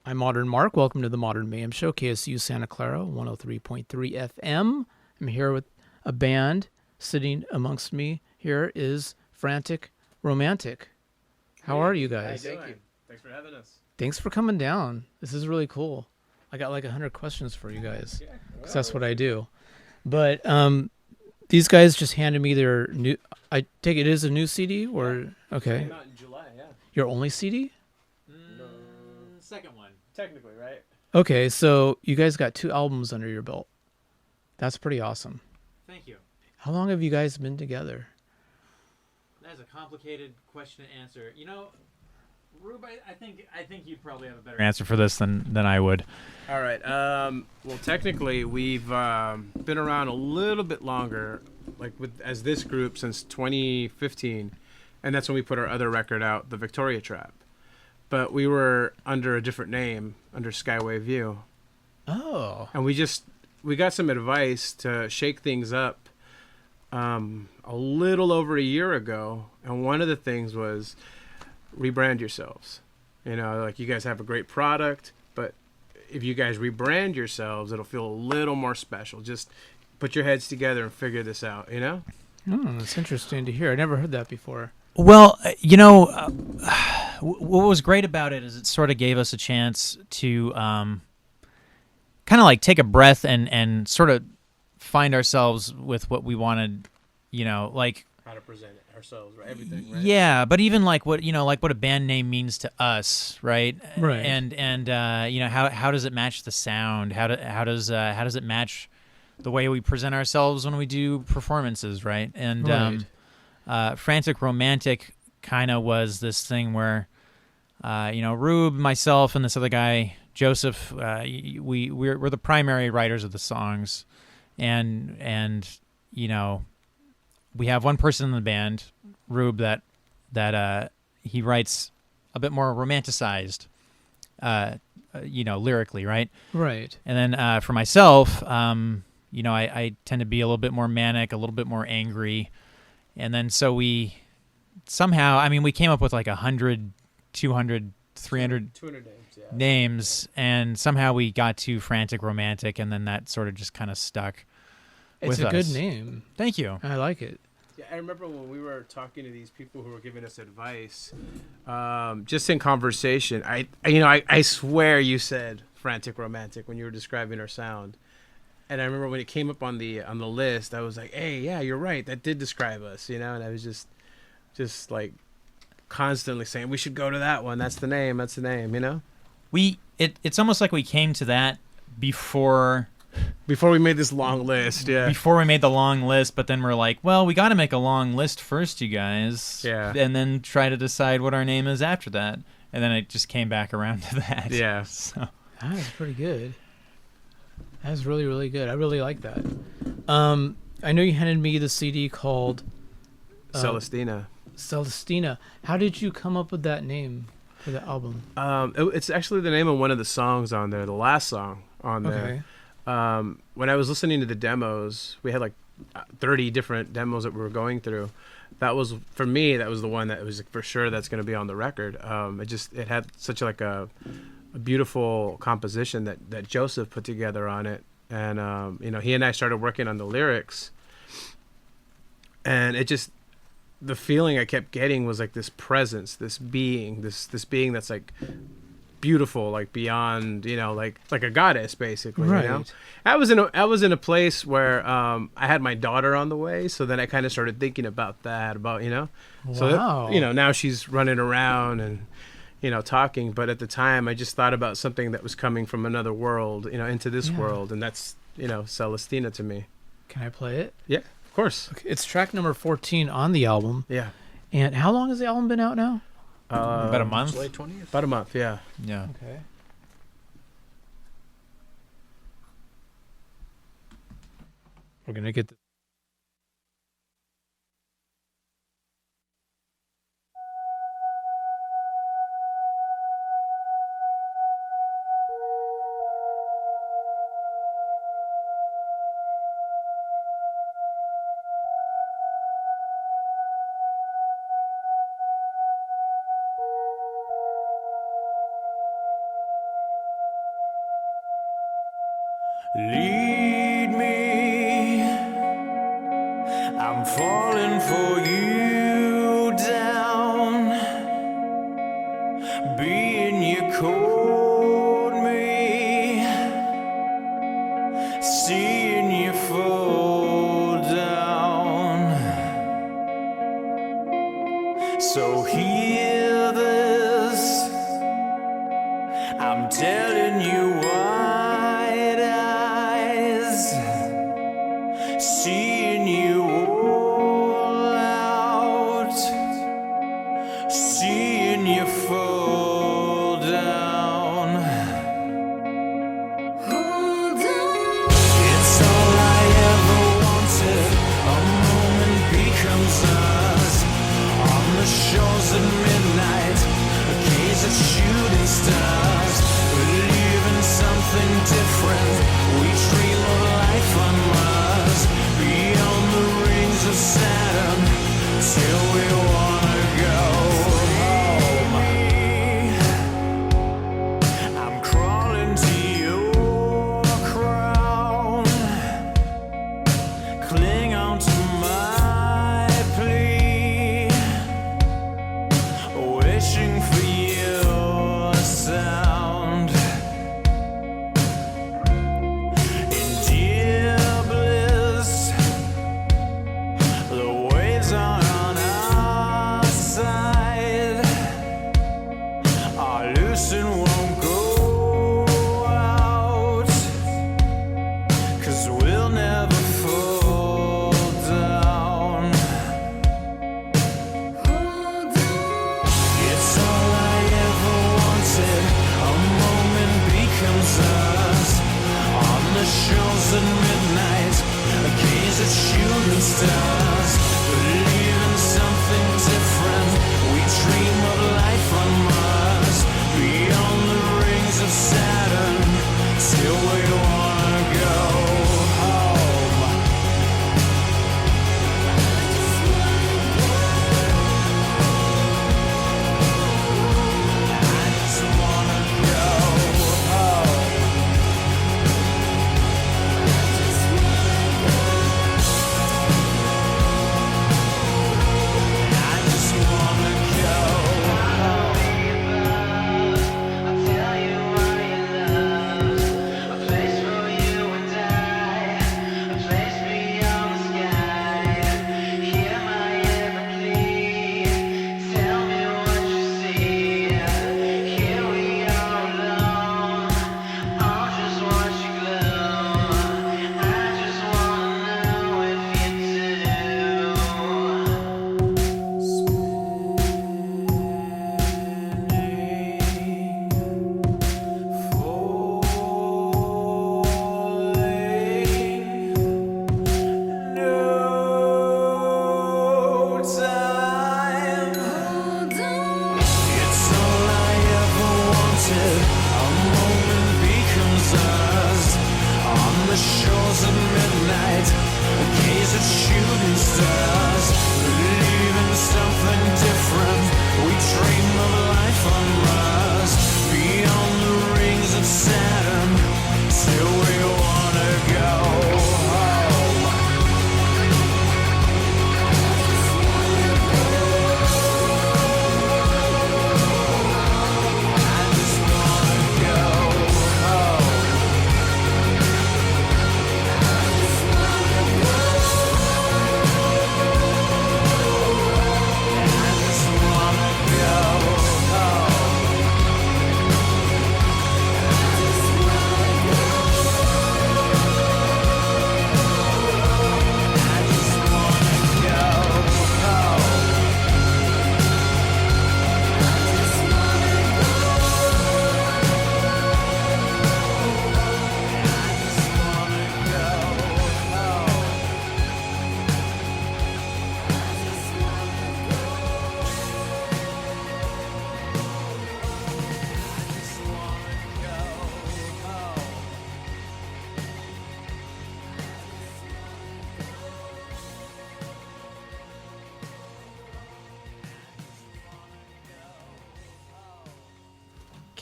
I'm Modern Mark. Welcome to the Modern Mayhem Show, KSCU Santa Clara, 103.3 FM. I'm here with a band. Sitting amongst me here is Frantic Romantic. How are you guys? Thank you. Thanks for having us. Thanks for coming down. This is really cool. I got like 100 questions for you guys. Yeah, Because that's what I do. But these guys just handed me their new... I take it is a new CD? Or okay. It came out in July, yeah. Your only CD? No. Second one. Technically, right? Okay, so you guys got 2 albums under your belt. That's pretty awesome. Thank you. How long have you guys been together? That's a complicated question to answer. You know, Rube, I think you'd probably have a better answer for this than I would. All right. Well, technically, we've been around a little bit longer, like as this group since 2015, and that's when we put our other record out, The Victoria Trap. But we were under a different name, under Skyway View. Oh. And we got some advice to shake things up a little over a year ago, and one of the things was rebrand yourselves. You know, like you guys have a great product, but if you guys rebrand yourselves, it'll feel a little more special. Just put your heads together and figure this out, you know? That's interesting to hear. I never heard that before. Well, you know, what was great about it is it sort of gave us a chance to kind of like take a breath and sort of find ourselves with what we wanted, you know, like How to present it ourselves, right? Everything, right? yeah, but even like what a band name means to us, right? Right. And you know, how does it match the sound? How does it match the way we present ourselves when we do performances, right? And Right. Frantic Romantic kind of was this thing where, you know, Rube, myself, and this other guy, Joseph, we're the primary writers of the songs, and you know, we have one person in the band, Rube, that he writes a bit more romanticized, you know, lyrically, right? Right. And then for myself, you know, I tend to be a little bit more manic, a little bit more angry. And then so we somehow, I mean, we came up with like 100, 200, 300 200 names, yeah. names, and somehow we got to Frantic Romantic, and then that sort of just kind of stuck It's with a us. good name. Thank you. I like it. Yeah, I remember when we were talking to these people who were giving us advice, just in conversation, I swear you said Frantic Romantic when you were describing our sound. And I remember when it came up on the list, I was like, "Hey, yeah, you're right. That did describe us," you know. And I was just like constantly saying, "We should go to that one. That's the name. That's the name," you know. It's almost like we came to that before we made this long list, yeah. before we made the long list, but then we're like, well, we got to make a long list first, you guys. Yeah. And then try to decide what our name is after that. And then it just came back around to that. Yeah. So That was pretty good. That was really, really good. I really like that. I know you handed me the CD called Celestina. Celestina. How did you come up with that name for the album? It's actually the name of one of the songs on there, the last song on there. Okay. When I was listening to the demos, we had like 30 different demos that we were going through. That was, for me, that was the one that was for sure that's going to be on the record. It had such like a beautiful composition that Joseph put together on it. And, you know, he and I started working on the lyrics. And it just, the feeling I kept getting was like this presence, this being that's like beautiful, like beyond, you know, like a goddess basically. Right. You know? I was in a place where I had my daughter on the way, so then I kind of started thinking about that, you know. So Wow. that, you know, now she's running around and, you know, talking, but at the time I just thought about something that was coming from another world, you know, into this Yeah. world, and that's, you know, Celestina to me. Can I play it? Yeah, of course. Okay. It's track number 14 on the album. Yeah. And how long has the album been out now? about a month. July 20th. About a month, yeah. Yeah. Okay. We're going to get the Lead me, I'm falling for you down. Being you caught me, seeing you fall down. So hear this, I'm telling you wide eyes, seeing you all out, seeing you fall down. It's all I ever wanted, a moment becomes us. On the shores at midnight, a gaze of shooting stars. Believe in something different, we dream of life on Mars. Beyond the rings of Saturn, till we wanna go home. I'm crawling to your crown, cling on to my plea, wishing for your sound.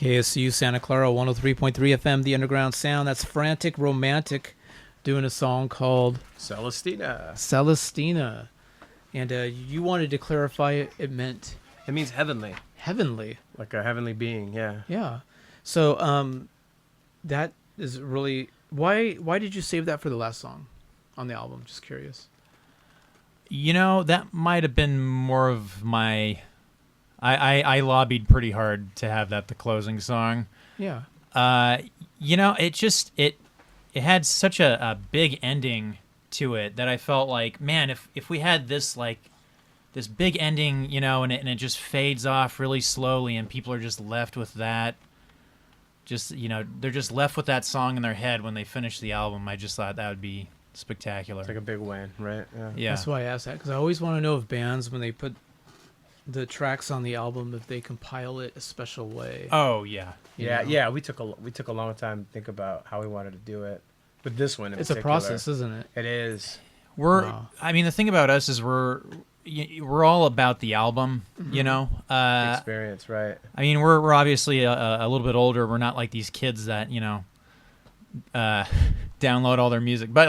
KSCU Santa Clara 103.3 FM, The Underground Sound. That's Frantic Romantic doing a song called Celestina. Celestina. And you wanted to clarify it meant It means heavenly, heavenly. like a heavenly being. Yeah. Yeah. So that is really why did you save that for the last song on the album? Just curious. That might have been more of my. I lobbied pretty hard to have that the closing song. Yeah. It had such a big ending to it that I felt like, man, if we had this this big ending, and it just fades off really slowly, and people are just left with that. They're just left with that song in their head when they finish the album. I just thought that would be spectacular. It's like a big win, right? Yeah. That's why I asked that, because I always want to know if bands, when they put the tracks on the album, if they compile it a special way. Oh yeah. Yeah. We took a long time to think about how we wanted to do it. With this one, It's a process, isn't it? It is. Wow. I mean, the thing about us is we're all about the album, Experience, right? I mean, we're obviously a little bit older. We're not like these kids that download all their music. But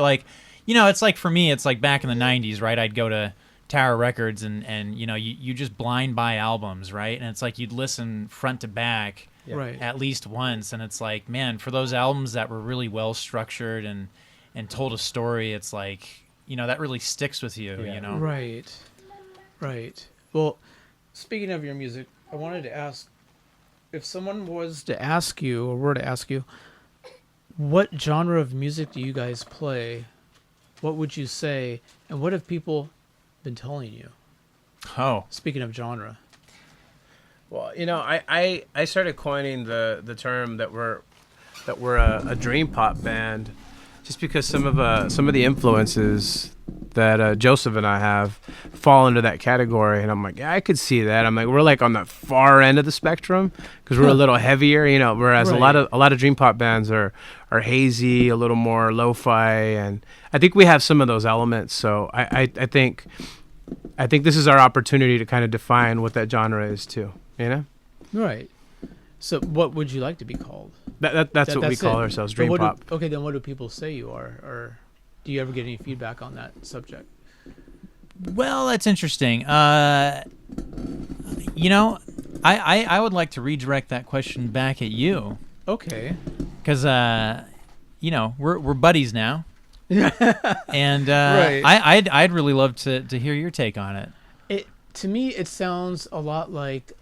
it's like, for me, it's like back in the 90s, right? I'd go to Tower Records and you just blind buy albums, right? And it's like you'd listen front to back Right. at least once, and it's like, man, for those albums that were really well structured and told a story, it's like, that really sticks with you, Yeah. Right. Well, speaking of your music, I wanted to ask, if someone was to ask you, or were to ask you, what genre of music do you guys play? What would you say? And what have people been telling you? Oh. Speaking of genre. Well, I started coining the term that we're a dream pop band, just because some of the influences that Joseph and I have fall into that category, and I'm like, yeah, I could see that. I'm like, we're like on the far end of the spectrum because we're a little heavier, whereas Right. a lot of dream pop bands are hazy, a little more lo-fi, and I think we have some of those elements. So I think this is our opportunity to kind of define what that genre is too. Right. So what would you like to be called? That's what we call it. ourselves, So dream what pop. Okay, then what do people say you are? Or do you ever get any feedback on that subject? Well, that's interesting. I would like to redirect that question back at you, Okay. because we're buddies now, and Right. I'd really love to hear your take on it. To me, it sounds a lot like.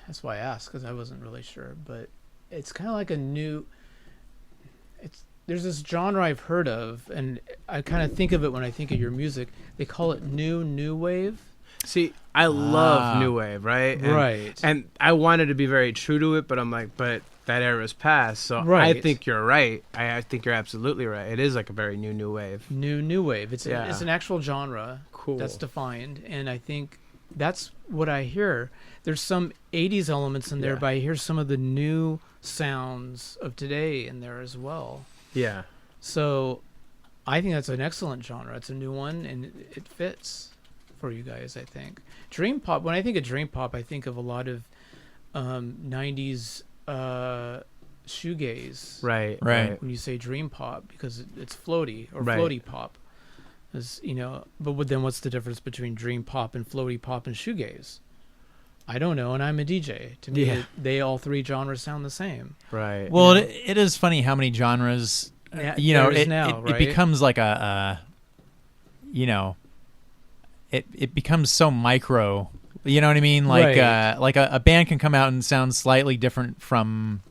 That's why I asked, because I wasn't really sure, but it's kind of like a new. There's this genre I've heard of, and I kind of think of it when I think of your music. They call it new wave. See, I love new wave, right? Right. And I wanted to be very true to it, but I'm like, but that era's past. So I Right. think you're right. I think you're absolutely right. It is like a very new wave. New wave. It's Yeah. it's an actual genre. Cool. That's defined, and I think that's what I hear. There's some 80s elements in there, Yeah. but I hear some of the new sounds of today in there as well. Yeah. So I think that's an excellent genre. It's a new one, and it fits for you guys, I think. Dream pop, when I think of dream pop, I think of a lot of 90s shoegaze. Right. Right. When you say dream pop, because it's floaty or Right. floaty then what's the difference between dream pop and floaty pop and shoegaze? I don't know, and I'm a DJ. To me, Yeah. they all three genres sound the same. Right. Well, it is funny how many genres, Yeah, you know, there is it, now, it, right? it becomes like it becomes so micro. You know what I mean? Like Right. a band can come out and sound slightly different from,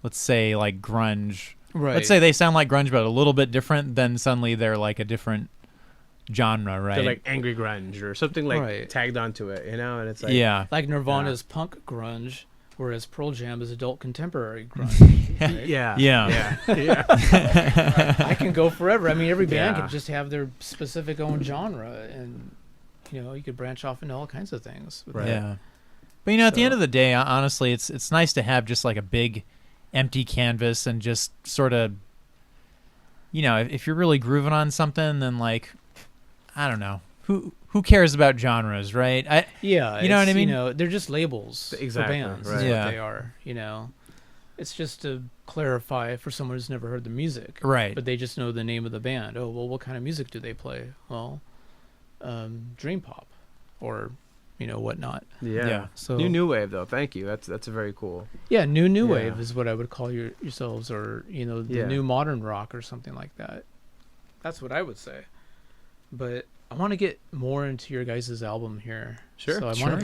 let's say, like grunge. Right. Let's say they sound like grunge, but a little bit different. Then suddenly they're like a different genre, right? They're like angry grunge or something like Right. tagged onto it, and it's like, yeah. like Nirvana's punk grunge, whereas Pearl Jam is adult contemporary grunge. right? yeah, Yeah. yeah. I can go forever. I mean, every band Yeah. can just have their specific own genre, and you could branch off into all kinds of things. with Right. that. Yeah. But at the So- end of the day, honestly, it's nice to have just like a big empty canvas and just sort of, if you're really grooving on something, then like, I don't know, who cares about genres, right? Yeah, You know what I mean? They're just labels Exactly, for bands. right. Is Yeah. what they are. It's just to clarify for someone who's never heard the music, Right. but they just know the name of the band. Oh, well, what kind of music do they play? Well, dream pop, or whatnot. Yeah. Yeah. So New wave though. Thank you. That's very cool. yeah, new Yeah. wave is what I would call yourselves, or the Yeah. new modern rock or something like that. That's what I would say. But I want to get more into your guys' album here. Sure. So I Sure. want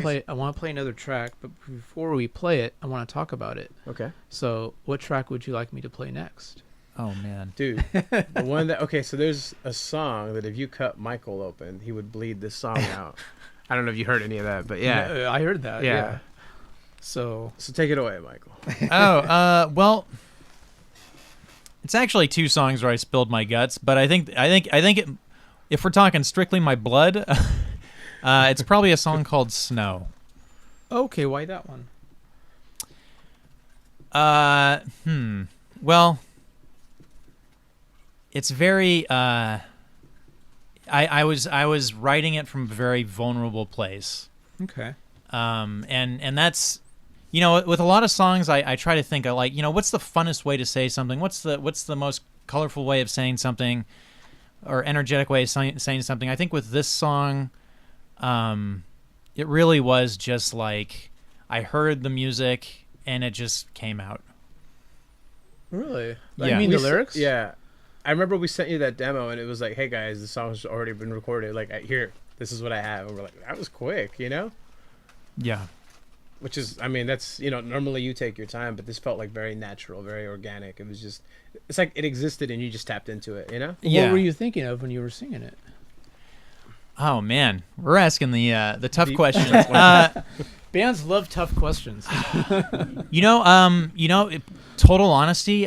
to play another track, but before we play it, I want to talk about it. Okay. So what track would you like me to play next? Oh man. Dude, the one that so there's a song that if you cut Michael open, he would bleed this song out. I don't know if you heard any of that, but yeah. No, I heard that. Yeah. Yeah. So So take it away, Michael. Well, it's actually two songs where I spilled my guts, but I think it, if we're talking strictly my blood, it's probably a song called Snow. okay, why that one? Well, it's very. I was writing it from a very vulnerable place. Okay. And that's, with a lot of songs, I try to think of like, what's the funnest way to say something? What's the most colorful way of saying something, or energetic way of saying something? I think with this song, it really was just like I heard the music and it just came out. Really? Yeah. You mean the We s- lyrics? Yeah. I remember we sent you that demo and it was like, hey guys, the song's already been recorded. Like, here, this is what I have. And we're like, that was quick, Yeah. Which is, that's, normally you take your time, but this felt like very natural, very organic. It was just, it's like it existed and you just tapped into it, Yeah. What were you thinking of when you were singing it? Oh man, we're asking the tough Deep- questions. Bands love tough questions. Total honesty,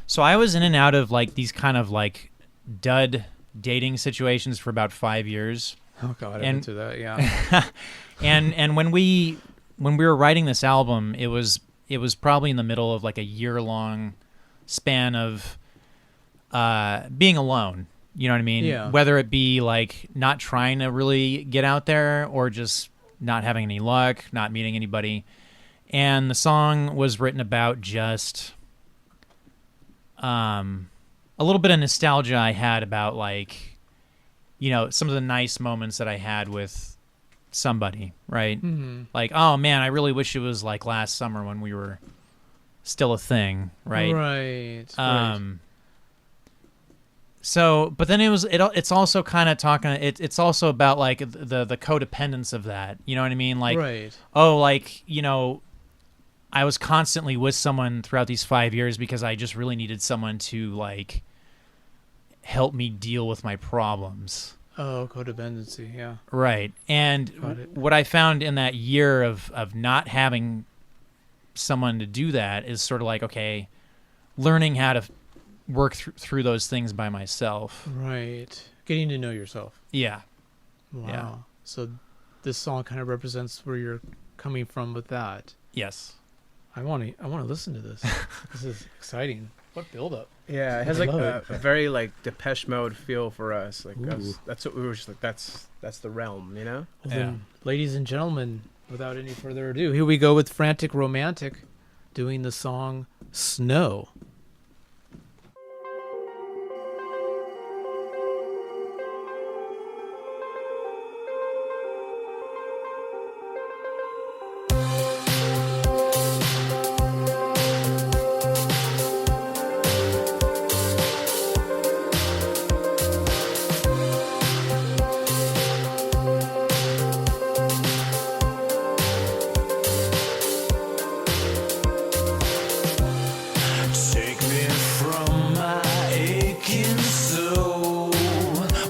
so I was in and out of like these kind of like dud dating situations for about 5 years. Oh God, I've And- been through that. Yeah. And when we were writing this album, it was probably in the middle of like a year-long span of being alone. You know what I mean? Yeah. Whether it be like not trying to really get out there or just not having any luck, not meeting anybody. And the song was written about just a little bit of nostalgia I had about like, some of the nice moments that I had with somebody, right? Mm-hmm. Like, oh man, I really wish it was like last summer when we were still a thing, right? Right. So, but then it's also kind of talking. It's also about like the codependence of that. You know what I mean? Like, right. oh, like I was constantly with someone throughout these 5 years because I just really needed someone to like help me deal with my problems. Oh, codependency. Yeah. Right. And Got it. what I found in that year of not having someone to do that is sort of like, okay, learning how to work through those things by myself. Right. Getting to know yourself. Yeah. Wow. Yeah. So this song kind of represents where you're coming from with that. Yes. I want to listen to this. This is exciting. What build up? Yeah, it has I like love a very like Depeche Mode feel for us. Like Ooh. that's what we were just like. That's the realm, Well, Yeah. then, ladies and gentlemen, without any further ado, here we go with Frantic Romantic doing the song Snow. Take me from my aching soul,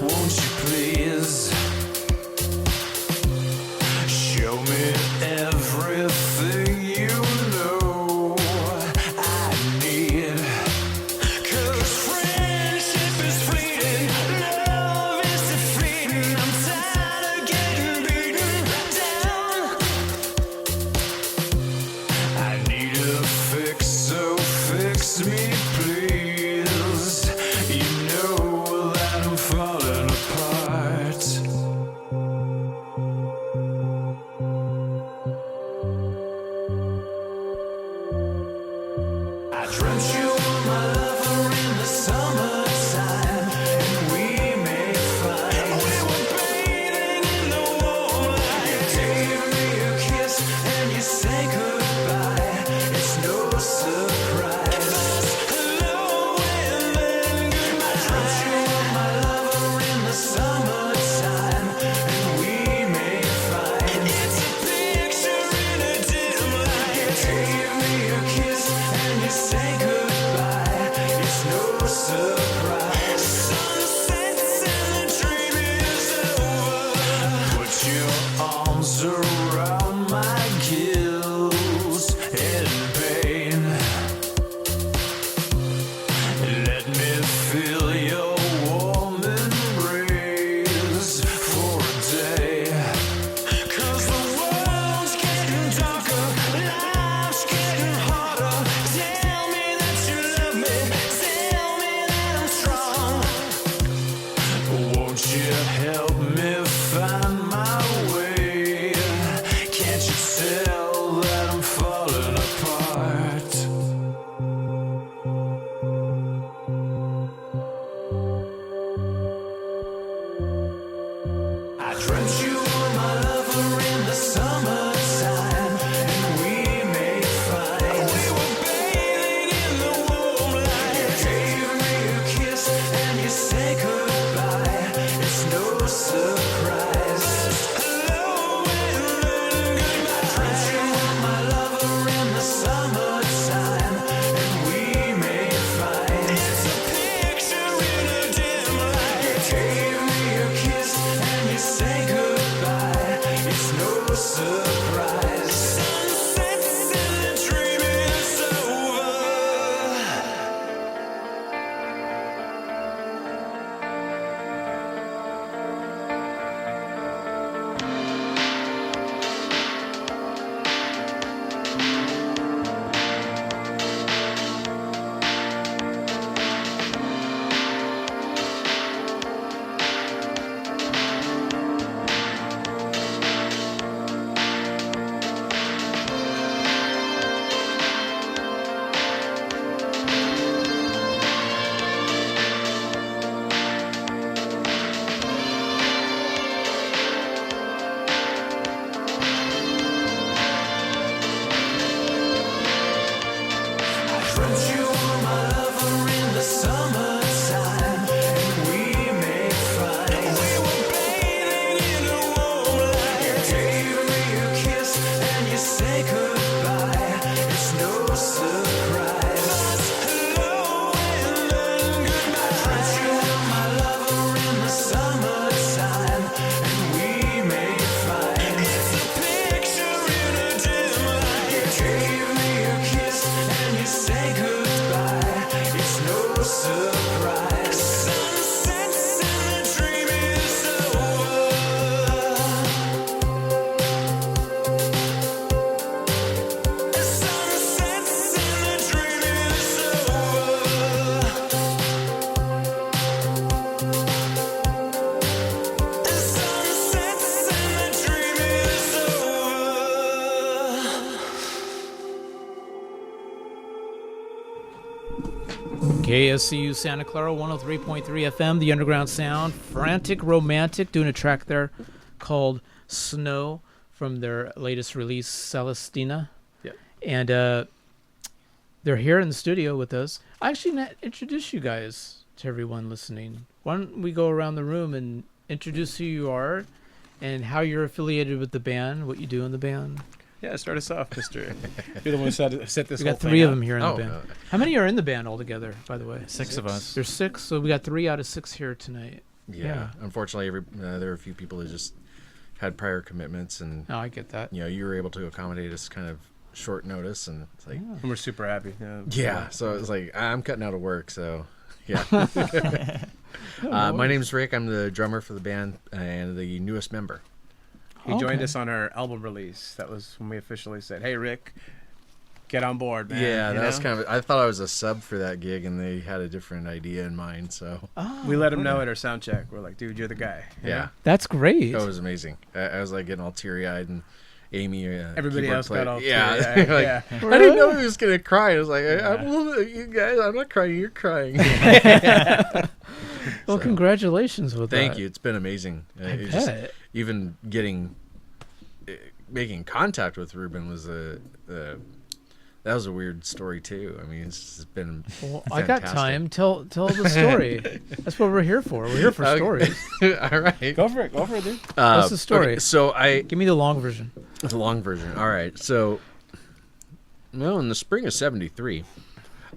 won't you please? Show me everything you know I need. 'Cause friendship is fleeting, love is defeating. I'm tired of getting beaten down. I need a fix, so fix me, please. You know that I'm falling apart. kills in pain. Let me feel your warm embrace for a day. 'Cause the world's getting darker, life's getting harder. Tell me that you love me, tell me that I'm strong. Won't you help me find my way? Can't you tell that I'm falling apart? I dreamt you were my lover in the summertime, and we made fine. We were bathing in the warm light. You gave me a kiss and you say goodbye. It's no surprise. Hello and then goodbye. I dreamt you were my lover in the summertime, and we made fine. It's a picture in a dim light. You gave me a kiss and you say goodbye. It's no surprise. Sunsets and the dream is over. I dreamt you were my lover in the summertime, and we made fine. We were bathing in the warm light. You gave me a kiss and you say goodbye. It's no surprise. Hello and then goodbye. I dreamt you were my lover in the summertime, and we made fine. It's a picture in a dim light. You gave me a kiss and you say goodbye. It's no surprise. Sunsets and the dream is over. Sunsets and the dream is over. Sunsets and the dream is over. KSCU Santa Clara 103.3 FM, the underground sound. Frantic Romantic doing a track there called Snow from their latest release, Celestina. Yep. And they're here in the studio with us. I actually not introduce you guys to everyone listening. Why don't we go around the room and introduce who you are and how you're affiliated with the band, what you do in the band. Yeah, start us off, Mister. You're the one who set this. We got whole thing three of up. them here in the band. How many are in the band altogether, by the way? Six of us. There's 6, so we got 3 out of 6 here tonight. Yeah. Unfortunately, there are a few people that just had prior commitments, and Oh, I get that. you were able to accommodate us kind of short notice, and it's like, And we're super happy. yeah. So it's like I'm cutting out of work, so yeah. My name's Rick. I'm the drummer for the band and the newest member. He joined Okay. us on our album release. That was when we officially said, "Hey, Rick, get on board, man." Yeah, You that was know? kind of. I thought I was a sub for that gig, and they had a different idea in mind. So We let him know at our sound check. We're like, "Dude, you're the guy." You yeah, know? That's great. that was amazing. I was like getting all teary eyed, and Amy, Everybody keyboard else player, got all yeah. teary-eyed, like, yeah. I didn't know he was gonna cry. I was like, you guys, I'm not crying. You're crying. Well, So, congratulations with that. Thank you. It's been amazing. I It's just bet. even making contact with Ruben was that was a weird story too. I mean, it's been Well, I got fantastic. time. Tell the story. That's what we're here for. We're here for stories. All right. Go for it, dude. What's the story? Okay, so Give me the long version. the long version. All right. So, no, in the spring of '73.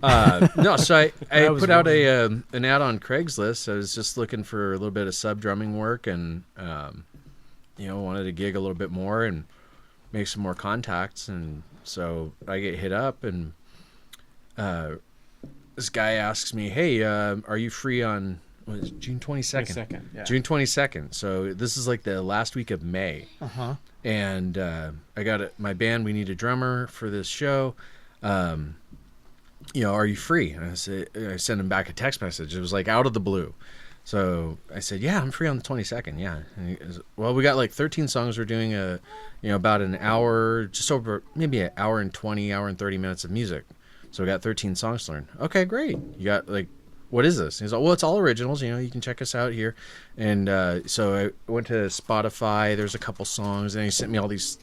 No, so I was put out an ad on Craigslist. I was just looking for a little bit of sub drumming work, and wanted to gig a little bit more, and make some more contacts. And so I get hit up, and this guy asks me, "Hey, are you free on June 22nd?" Yeah. June 22nd. So this is like the last week of May. Uh-huh. And I got my band. We need a drummer for this show. Are you free? And I sent him back a text message. It was like out of the blue. So I said, yeah, I'm free on the 22nd. Yeah. And he goes, well, we got like 13 songs. We're doing about an hour, just over maybe an hour and 20, hour and 30 minutes of music. So we got 13 songs to learn. Okay, great. You got like, what is this? And he's like, well, it's all originals. You can check us out here. And so I went to Spotify. There's a couple songs, and he sent me all these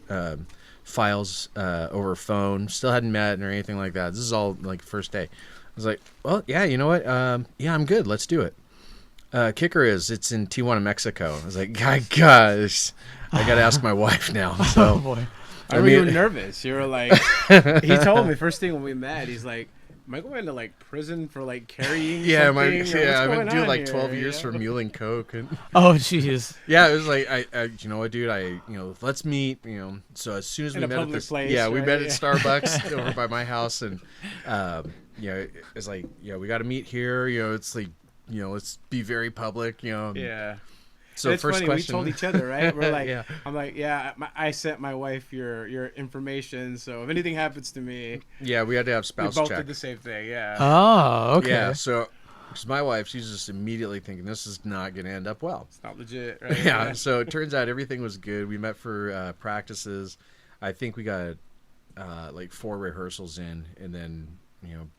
files over phone. Still hadn't met or anything like that. This is all like first day. I was like, well, yeah, you know what? Yeah, I'm good. Let's do it. Kicker is it's in Tijuana, Mexico. I was like, gosh, I got to ask my wife now. So, Oh boy. I remember you were nervous. You were like, he told me first thing when we met, he's like, am I going to like prison for like carrying yeah, something? I've been doing like 12 years for muling coke. And Oh jeez. yeah, it was like, I you know what, dude, let's meet, so as soon as In we a met at public this, place, yeah, we right? met at Yeah. Starbucks over by my house, and it's like, we got to meet here, it's like, let's be very public, Yeah. So And it's first funny, question, we told each other, right? We're like, Yeah. I'm like, I sent my wife your information, so if anything happens to me, yeah, we had to have we spouse both check. did the same thing. Yeah. Oh, okay. Yeah, so because my wife, she's just immediately thinking this is not going to end up well. It's not legit, right? Yeah, so it turns out everything was good. We met for practices. I think we got like 4 rehearsals in, and then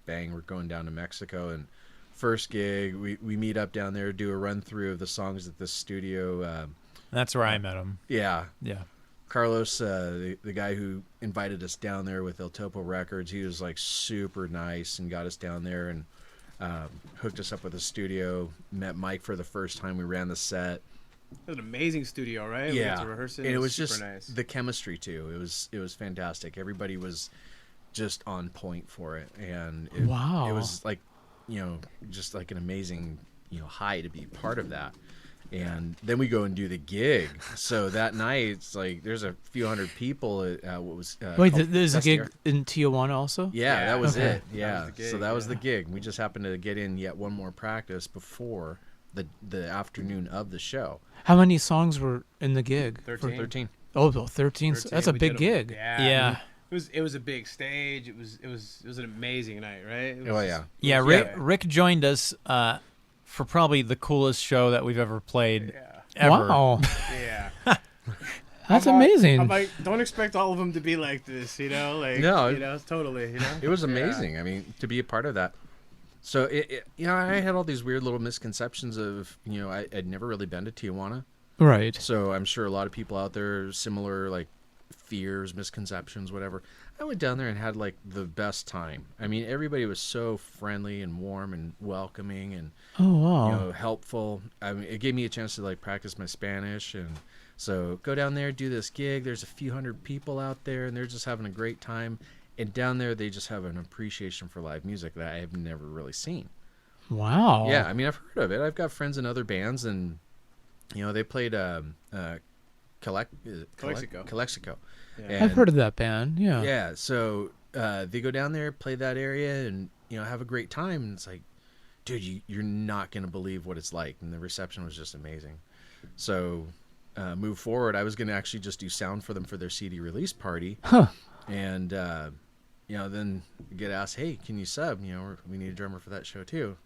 bang, we're going down to Mexico. And first gig, we meet up down there, do a run through of the songs at the studio. That's where I met him. Yeah, Yeah. Carlos, the guy who invited us down there with El Topo Records, he was like super nice and got us down there and hooked us up with a studio. Met Mike for the first time. We ran the set. It was an amazing studio, right? We Yeah, got to rehearse it. and it was super just nice. the chemistry too. It was fantastic. Everybody was just on point for it, and Wow. it was like just like an amazing high to be part of that. And then we go and do the gig. So that night, it's like there's a few hundred people at what was Wait, called there's a gig SDR. in Tijuana also? Yeah, Yeah. that was Okay. it. Yeah, was the gig, so that was yeah. the gig. We just happened to get in yet one more practice before the afternoon of the show. How many songs were in the gig? 13. 13. Oh, 13. 13, That's a we big did gig. Yeah. Yeah. It was a big stage. It was an amazing night, right? It was Oh yeah. Yeah, Yeah. Rick joined us for probably the coolest show that we've ever played Yeah. ever. Wow. Yeah. That's I'm like- amazing. I'm like, don't expect all of them to be like this, Like, No. totally, It was Yeah. amazing. I mean, to be a part of that. So I had all these weird little misconceptions of I'd never really been to Tijuana. Right. So I'm sure a lot of people out there similar like fears, misconceptions, whatever. I went down there and had like the best time. I mean, everybody was so friendly and warm and welcoming and Oh, wow. helpful. I mean, it gave me a chance to like practice my Spanish, and so go down there, do this gig. There's a few hundred people out there, and they're just having a great time. And down there, they just have an appreciation for live music that I have never really seen. Wow. Yeah, I mean, I've heard of it. I've got friends in other bands, and they played Calexico. Yeah. I've heard of that band. Yeah. Yeah, so they go down there, play that area, and have a great time. And it's like, dude, you're not gonna believe what it's like. And the reception was just amazing. So move forward. I was gonna actually just do sound for them for their CD release party. Huh. And then get asked, hey, can you sub? We need a drummer for that show too.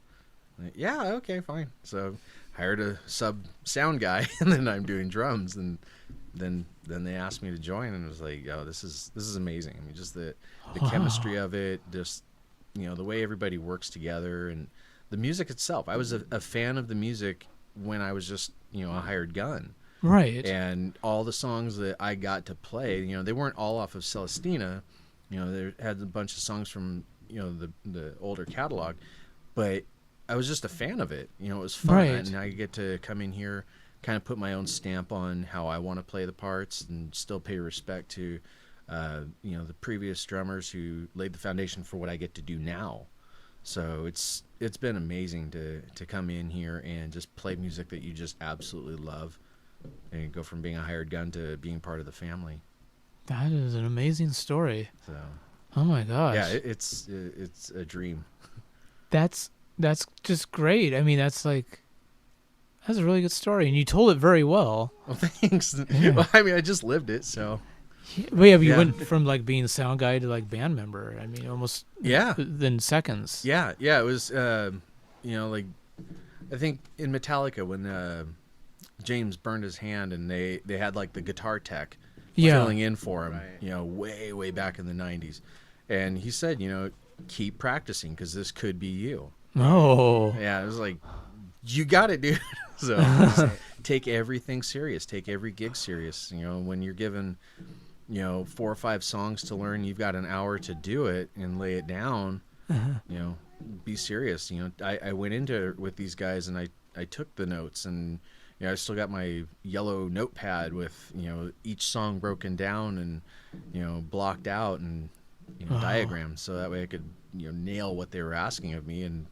Like, yeah, okay, fine. So hired a sub sound guy, and then I'm doing drums, and then they asked me to join, and it was like, oh, this is amazing. I mean, just the chemistry of it, just the way everybody works together, and the music itself. I was a fan of the music when I was just a hired gun. Right. And all the songs that I got to play, they weren't all off of Celestina. They had a bunch of songs from the older catalog, but I was just a fan of it. It was fun, Right. and I get to come in here, kind of put my own stamp on how I want to play the parts, and still pay respect to the previous drummers who laid the foundation for what I get to do now. So it's been amazing to come in here and just play music that you just absolutely love. And go from being a hired gun to being part of the family. That is an amazing story. So Oh my gosh. yeah, it's a dream. That's just great. I mean, that's a really good story, and you told it very well. Well, thanks. Yeah. Well, I mean, I just lived it, so But yeah, you Yeah. went from like being sound guy to like band member. I mean, almost yeah, within seconds. yeah. It was, like I think in Metallica when James burned his hand and they had like the guitar tech Yeah. filling in for him, Right. way back in the 90s, and he said, keep practicing because this could be you. Oh. Yeah, it was like, you got it, dude. So just take everything serious. Take every gig serious. When you're given, 4 or 5 songs to learn, you've got an hour to do it and lay it down. Be serious. I went into it with these guys and I took the notes and, I still got my yellow notepad with, each song broken down and, blocked out and, diagrams. So that way I could, nail what they were asking of me. And,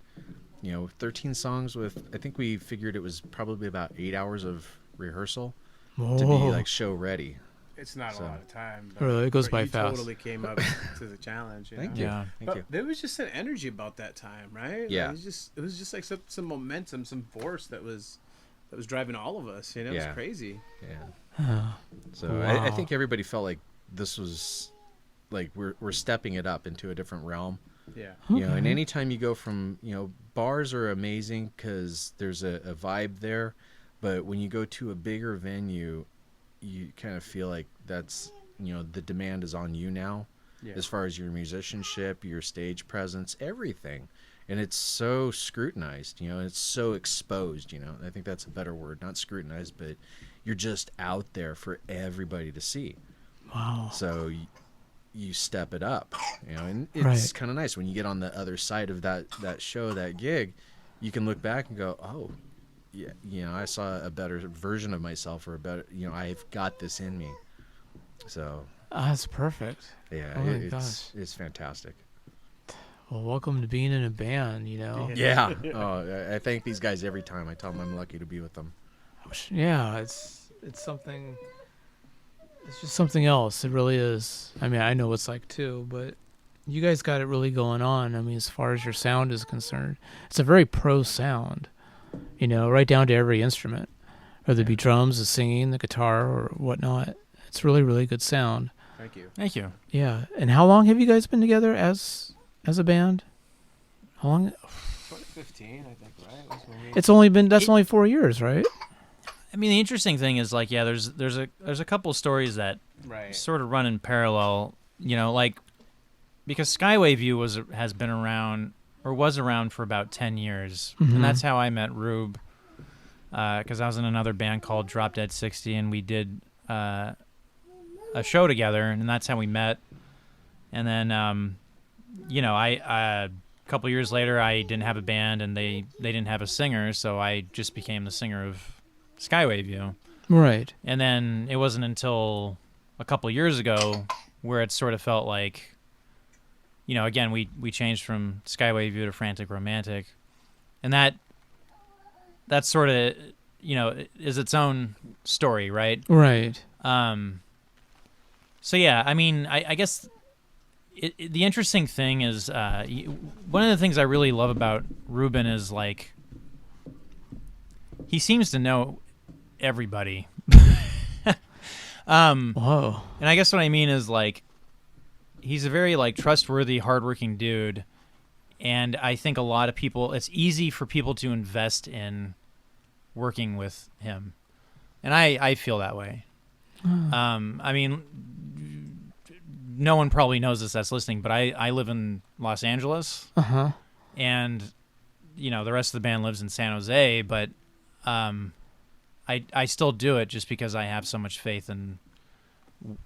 13 songs with, I think we figured it was probably about 8 hours of rehearsal to be Whoa. like show ready. It's not So- a lot of time. Really, it goes by you fast. Totally came up to the challenge. Thank know? you. Yeah. Thank But you. there was just an energy about that time, right? Yeah. Like, it was just like some momentum, some force that was driving all of us. It was Yeah. crazy. Yeah. So Wow. I think everybody felt like this was like we're stepping it up into a different realm. Yeah. And anytime you go from, bars are amazing because there's a vibe there, but when you go to a bigger venue, you kind of feel like that's, the demand is on you now, Yeah. as far as your musicianship, your stage presence, everything. And it's so scrutinized, it's so exposed, I think that's a better word, not scrutinized, but you're just out there for everybody to see. Wow. So you step it up, and it's Right. kind of nice when you get on the other side of that show, that gig, you can look back and go, oh, yeah, I saw a better version of myself, or a better, I've got this in me. So That's perfect. yeah, Oh my it's fantastic. Well, welcome to being in a band. Yeah. Oh, I thank these guys every time. I tell them I'm lucky to be with them. Yeah, it's something. It's just something else. It really is. I mean, I know what it's like too, but you guys got it really going on. I mean, as far as your sound is concerned, it's a very pro sound. Right down to every instrument, whether it be drums, the singing, the guitar, or whatnot. It's really, really good sound. Thank you. Thank you. Yeah. And how long have you guys been together as a band? How long? 2015, I think, right? Was when we- It's only been. That's only 4 years, right? I mean, the interesting thing is like, yeah, there's a couple stories that right. sort of run in parallel, like because Skyway View has been around or was around for about 10 years, Mhm. and that's how I met Rube, because I was in another band called Drop Dead 60, and we did a show together, and that's how we met. And then, I a couple years later, I didn't have a band, and they didn't have a singer, so I just became the singer of Skyway View. Right. And then it wasn't until a couple years ago where it sort of felt like, again, we changed from Skyway View to Frantic Romantic. And that sort of, is its own story, right? Right. So, yeah, I mean, I guess the interesting thing is one of the things I really love about Ruben is, like, he seems to know everybody. Whoa. And I guess what I mean is, like, he's a very, like, trustworthy, hardworking dude. And I think a lot of people, it's easy for people to invest in working with him. And I feel that way. I mean, no one probably knows this that's listening, but I live in Los Angeles. Uh-huh. And, the rest of the band lives in San Jose, but I still do it just because I have so much faith in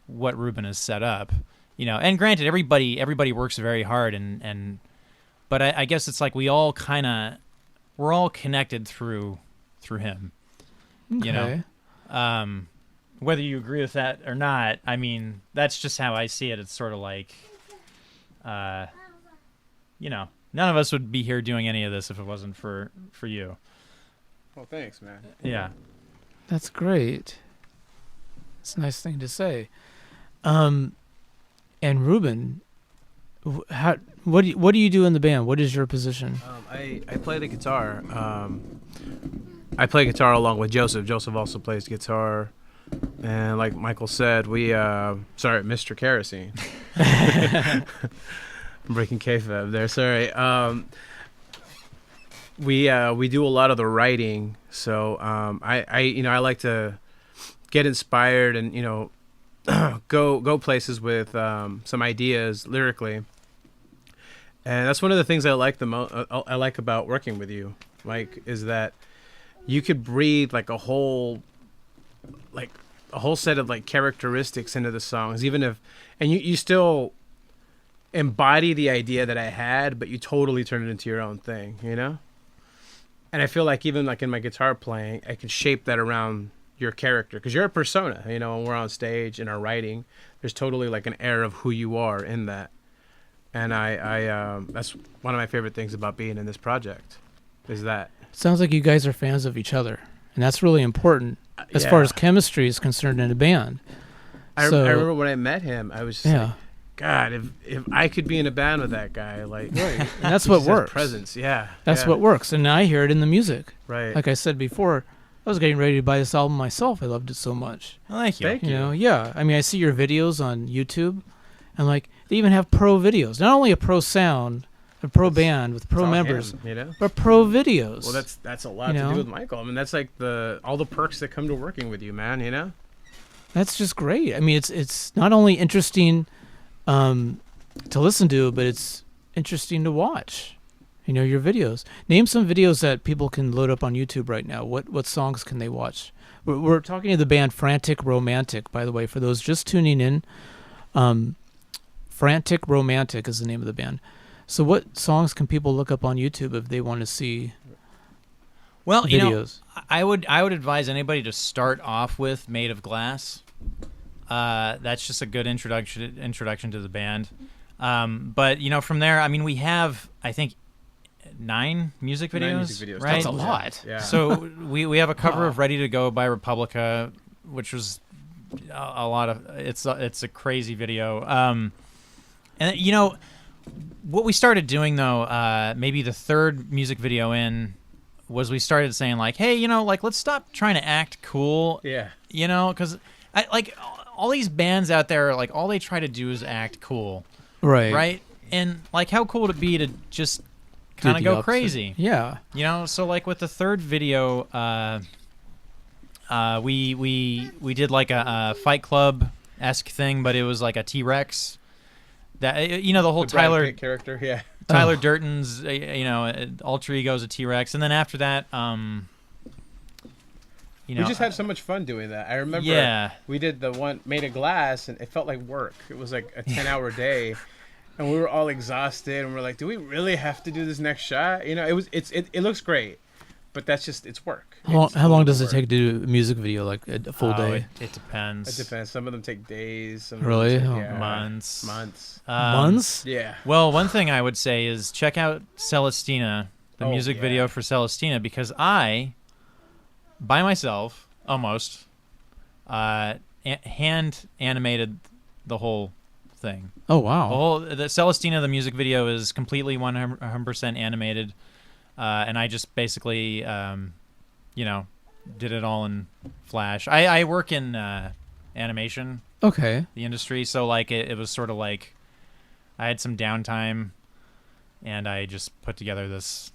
what Ruben has set up, and granted, everybody works very hard but I guess it's like we're all connected through him, Okay. whether you agree with that or not. I mean, that's just how I see it. It's sort of like, none of us would be here doing any of this if it wasn't for you. Well, thanks, man. Yeah. That's great. It's a nice thing to say. And Ruben, what do you do in the band? What is your position? I play the guitar. I play guitar along with Joseph. Joseph also plays guitar. And like Michael said, sorry, Mr. Kerosene. I'm breaking kayfabe there. Sorry. We do a lot of the writing. So I like to get inspired and go places with some ideas lyrically. And that's one of the things I like the most. I like about working with you, Mike, is that you could breathe like a whole set of like characteristics into the songs, even if, and you still embody the idea that I had, but you totally turn it into your own thing, And I feel like even like in my guitar playing, I can shape that around your character, because you're a persona, when we're on stage in our writing, there's totally like an air of who you are in that. And I that's one of my favorite things about being in this project, is that. Sounds like you guys are fans of each other, and that's really important as far as chemistry is concerned in a band. I remember when I met him, I was just like, God, if I could be in a band with that guy, like, right. And that's what works. Presence, That's what works, and I hear it in the music. Right. Like I said before, I was getting ready to buy this album myself. I loved it so much. Well, thank you. Thank you. Yeah. I mean, I see your videos on YouTube, and like they even have pro videos. Not only a pro sound, a pro band with pro members, but pro videos. Well, that's a lot to do with Michael. I mean, that's like all the perks that come to working with you, man. That's just great. I mean, it's not only interesting to listen to, but it's interesting to watch. Your videos. Name some videos that people can load up on YouTube right now. What songs can they watch? We're talking to the band Frantic Romantic, by the way, for those just tuning in. Frantic Romantic is the name of the band. So what songs can people look up on YouTube if they want to see videos? I would advise anybody to start off with Made of Glass. That's just a good introduction to the band. But from there, I mean, we have, I think, 9 music videos. 9 music videos. Right? That's a lot. Yeah. So we have a cover of Ready to Go by Republica, which was a lot of, it's a crazy video. And what we started doing, though, maybe the third music video in, was we started saying, like, hey, let's stop trying to act cool. Yeah. Because all these bands out there, like, all they try to do is act cool. Right. Right? And, like, how cool would it be to just kind of go crazy? Yeah. So, like, with the third video, we did, like, a Fight Club-esque thing, but it was, like, a T-Rex. That the whole the Brad Tyler Pitt character, yeah. Tyler Durden's alter ego is a T-Rex, and then after that, we just had so much fun doing that. I remember we did the one Made of Glass, and it felt like work. It was like a 10-hour day, and we were all exhausted, and we're like, do we really have to do this next shot? It looks great, but it's work. How long does it take to do a music video, like a full day? It depends. It depends. Some of them take days. Some really? Of them take, months. Months? Yeah. Well, one thing I would say is check out Celestina, the music video for Celestina, because I, by myself, almost, hand animated the whole thing. Oh, wow. The Celestina, the music video, is completely 100% animated, and I just basically, did it all in Flash. I work in animation. Okay. The industry, so like it was sort of like I had some downtime, and I just put together this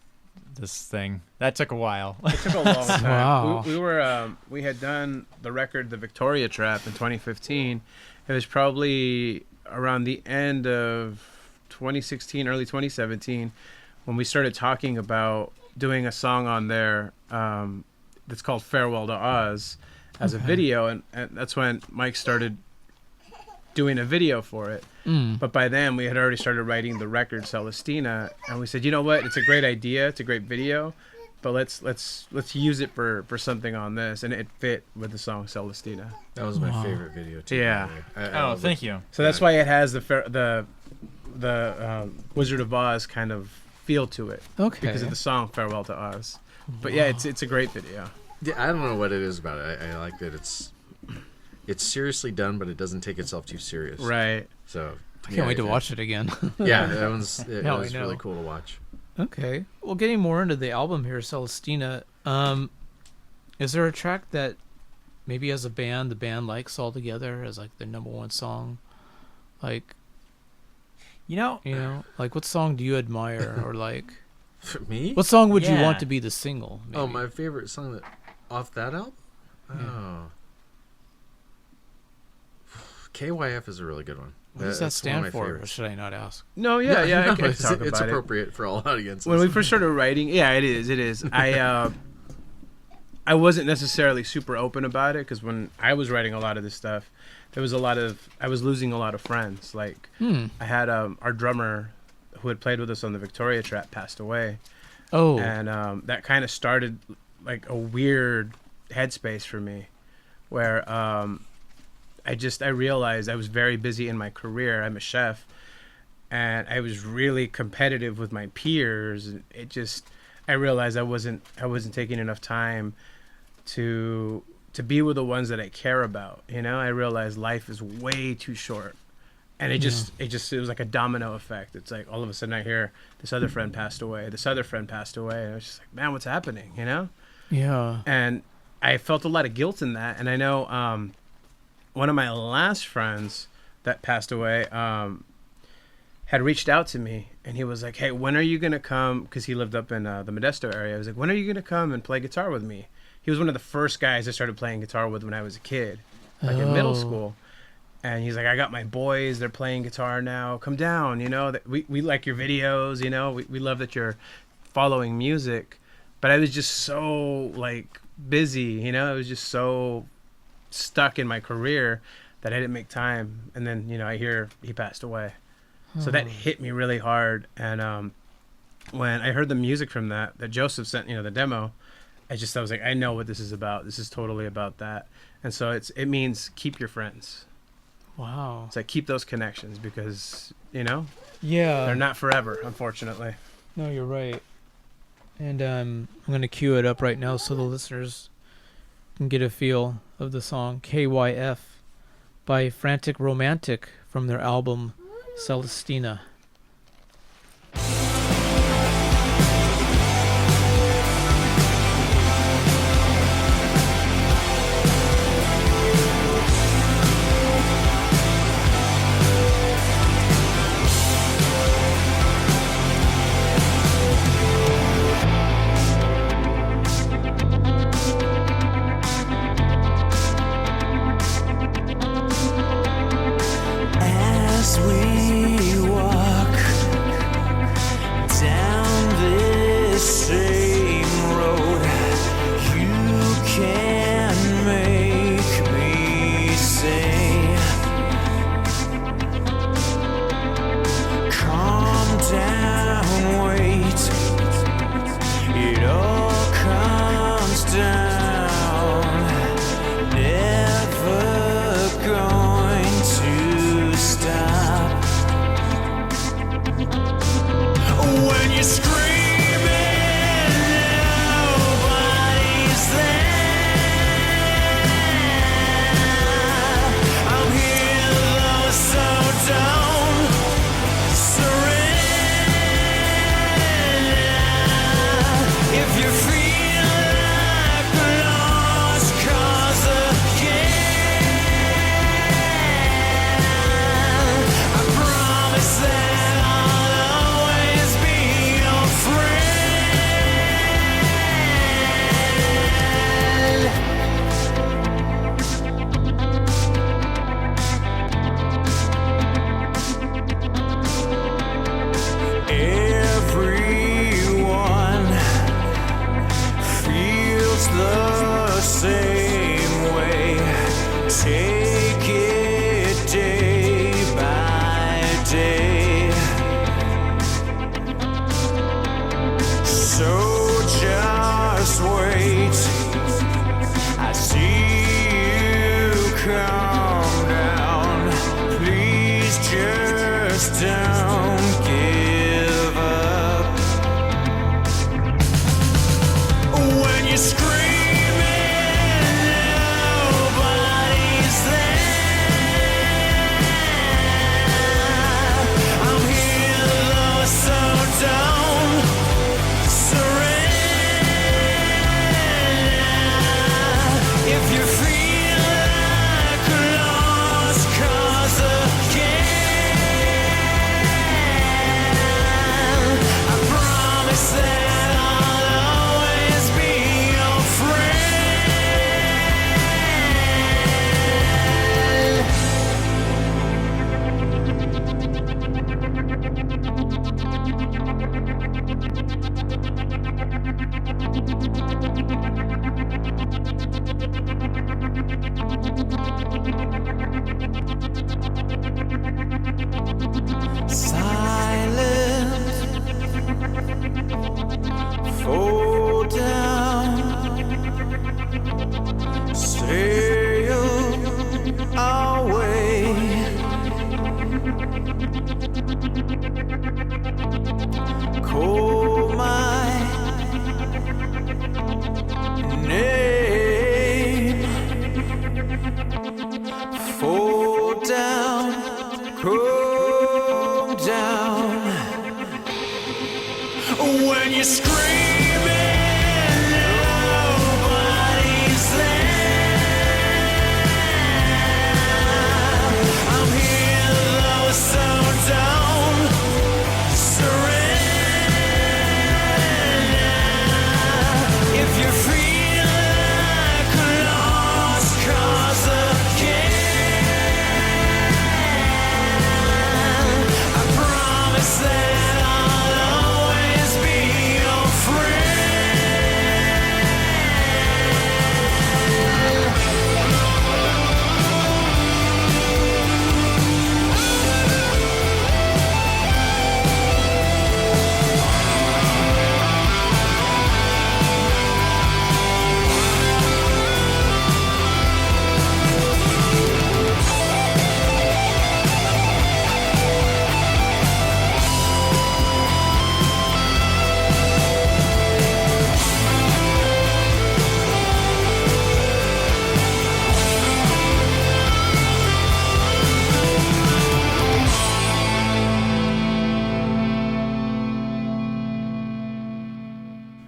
thing. That took a while. It took a long time. Wow. We had done the record, The Victoria Trap, in 2015. It was probably around the end of 2016, early 2017, when we started talking about doing a song on there that's called Farewell to Oz as a video, and that's when Mike started doing a video for it. But by then we had already started writing the record Celestina, and we said, you know what, it's a great idea, it's a great video, but let's use it for something on this, and it fit with the song Celestina. That was my favorite video too. Yeah. Thank you. So that's why it has the Wizard of Oz kind of feel to it. Okay. Because of the song Farewell to Oz. But yeah, it's a great video. Yeah, I don't know what it is about it. I like that it's seriously done, but it doesn't take itself too serious. Right. So I can't wait to watch it again. Yeah, that one's it Hell, I was know. really cool to watch. Okay. Well, getting more into the album here, Celestina. Is there a track that maybe as a band, the band likes all together as like their number one song? Like, You know, like what song do you admire or like? For me? What song would you Yeah. want to be the single? Maybe? Oh, my favorite song that off that album? Oh. KYF is a really good one. What does that That's one of stand my for? Or favorites. should I not ask? No, yeah, yeah. No, I can it's talk it's about it. appropriate for all audiences. When we first started writing, yeah, it is. It is. I wasn't necessarily super open about it because when I was writing a lot of this stuff, I was losing a lot of friends. Like I had our drummer who had played with us on the Victoria Trap passed away. Oh, And that kind of started like a weird headspace for me where I realized I was very busy in my career. I'm a chef and I was really competitive with my peers. And I realized I wasn't taking enough time to be with the ones that I care about. I realized life is way too short. And it was like a domino effect. It's like all of a sudden I hear this other friend passed away, this other friend passed away. And I was just like, man, what's happening? yeah. And I felt a lot of guilt in that. And I know one of my last friends that passed away had reached out to me. And he was like, hey, when are you going to come? Because he lived up in the Modesto area. I was like, when are you going to come and play guitar with me? He was one of the first guys I started playing guitar with when I was a kid, like in middle school. And he's like, I got my boys. They're playing guitar now. Come down. We like your videos. We love that you're following music. But I was just so like busy. I was just so stuck in my career that I didn't make time. And then I hear he passed away. So that hit me really hard. And when I heard the music from that Joseph sent, the demo, I was like, I know what this is about. This is totally about that. And so it means keep your friends. Wow. It's like keep those connections because, Yeah. they're not forever, unfortunately. No, you're right. And I'm going to cue it up right now so the listeners can get a feel of the song KYF by Frantic Romantic from their album Celestina. As we walk down this same road, you can make me say, calm down, wait, it all comes down, never going to stop. When you're screaming, nobody's there. I'm here though, so don't surrender. If you feel like a lost cause again, I promise that I'll always be your friend. Everyone feels the same way. Take it day by day. So just wait. I see you come down. Please just don't give up. When you're screaming, nobody's there. down. When you're screaming, nobody's there. I'm here though, so don't surrender. If you're feeling like a lost cause again, I promise that I'll always be your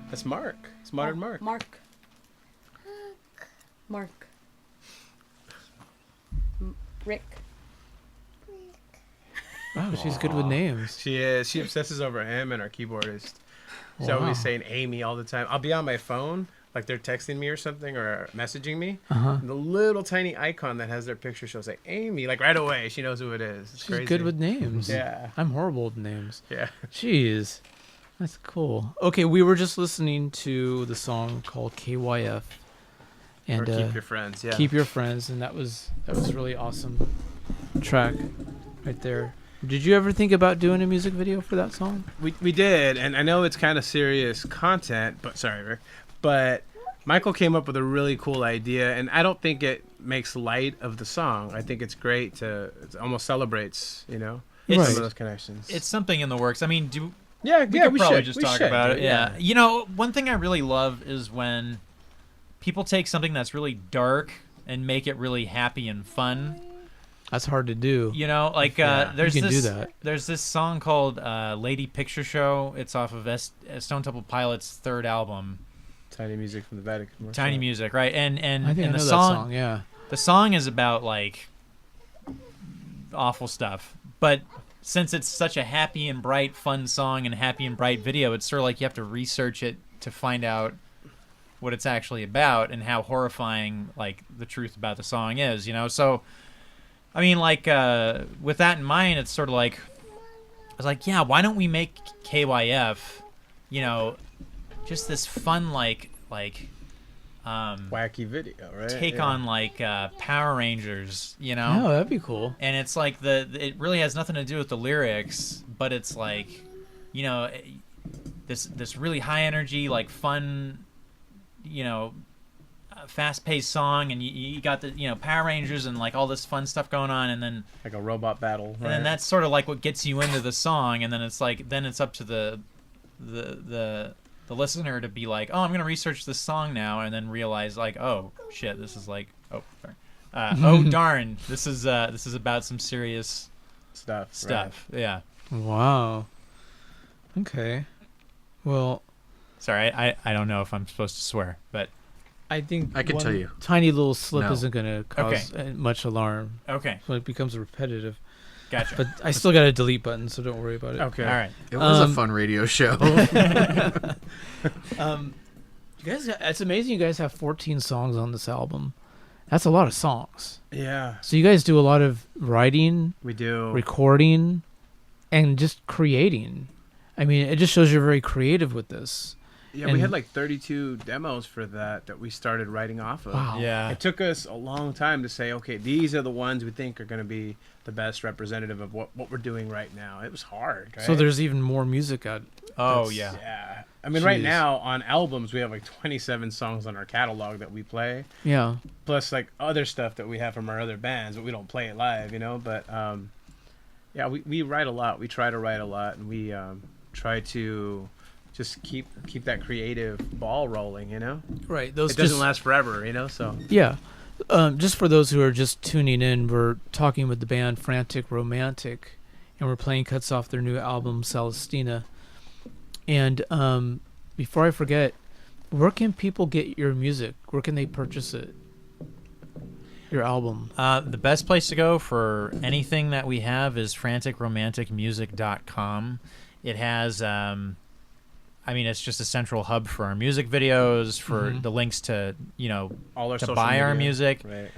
That's Mark. It's Modern Mark. Mark. Rick. Wow, she's good with names. She is. She obsesses over him and our keyboardist. She's Wow. always saying Amy all the time. I'll be on my phone, like they're texting me or something or messaging me. Uh-huh. And the little tiny icon that has their picture, she'll say Amy. Like right away, she knows who it is. It's She's crazy. good with names. Yeah. I'm horrible with names. Yeah. Jeez. That's cool. Okay, we were just listening to the song called KYF. And or Keep Your Friends. Yeah. Keep Your Friends, and that was really awesome track right there. Did you ever think about doing a music video for that song? We did, and I know it's kind of serious content, but sorry, Rick, but Michael came up with a really cool idea, and I don't think it makes light of the song. I think it's great to, it almost celebrates, you know, It's- some of those connections. It's something in the works. I mean, we could probably should. just We talk should about do it. Yeah. You know, one thing I really love is when people take something that's really dark and make it really happy and fun. That's hard to do. You know, like Yeah, there's you can this do that. there's this song called Lady Picture Show. It's off of Stone Temple Pilots' third album, Tiny Music from the Vatican. commercial. Tiny Music, right? And I think I the know song, that song, yeah. the song is about like awful stuff, but since it's such a happy and bright, fun song and happy and bright video, it's sort of like you have to research it to find out what it's actually about and how horrifying like the truth about the song is, you know? So, I mean, like, with that in mind, it's sort of like, I was like, yeah, why don't we make KYF, you know, just this fun, like, Wacky video, right? take Yeah. on like Power Rangers, you know? Oh, that'd be cool. And it's like it really has nothing to do with the lyrics, but it's like, you know, this really high energy, like fun, you know, fast-paced song, and you got the, you know, Power Rangers and like all this fun stuff going on, and then Like a robot battle. and then that's sort of like what gets you into the song, and then it's like then it's up to the listener to be like, oh, I'm gonna research this song now, and then realize like, oh shit, this is like, oh sorry, oh darn, this is about some serious stuff. Yeah. Wow. Okay. Well, Sorry, I don't know if I'm supposed to swear, but I think I can one tell you. tiny little slip No. isn't going to cause much alarm. okay, So it becomes repetitive. gotcha. But I still got a delete button, so don't worry about it. Okay. All right. It was Um, a fun radio show. You guys, it's amazing. You guys have 14 songs on this album. That's a lot of songs. Yeah, So you guys do a lot of writing, we do. recording, and just creating. I mean, it just shows you're very creative with this. Yeah, we and- had like 32 demos for that we started writing off of. Wow. Yeah. It took us a long time to say, okay, these are the ones we think are going to be the best representative of what we're doing right now. It was hard, right? So there's even more music out. Oh That's- yeah. Yeah. I mean, right Jeez. now on albums, we have like 27 songs on our catalog that we play, Yeah. plus like other stuff that we have from our other bands, but we don't play it live, you know? But yeah, we write a lot. We try to write a lot, and we try to just keep that creative ball rolling, you know? Right. Those It doesn't just, last forever, you know? So Yeah. Just for those who are just tuning in, we're talking with the band Frantic Romantic, and we're playing cuts off their new album Celestina. And before I forget, where can people get your music? Where can they purchase it? Your album? The best place to go for anything that we have is franticromanticmusic.com. It has, it's just a central hub for our music videos, for the links to, All our to social buy our media. music, Right.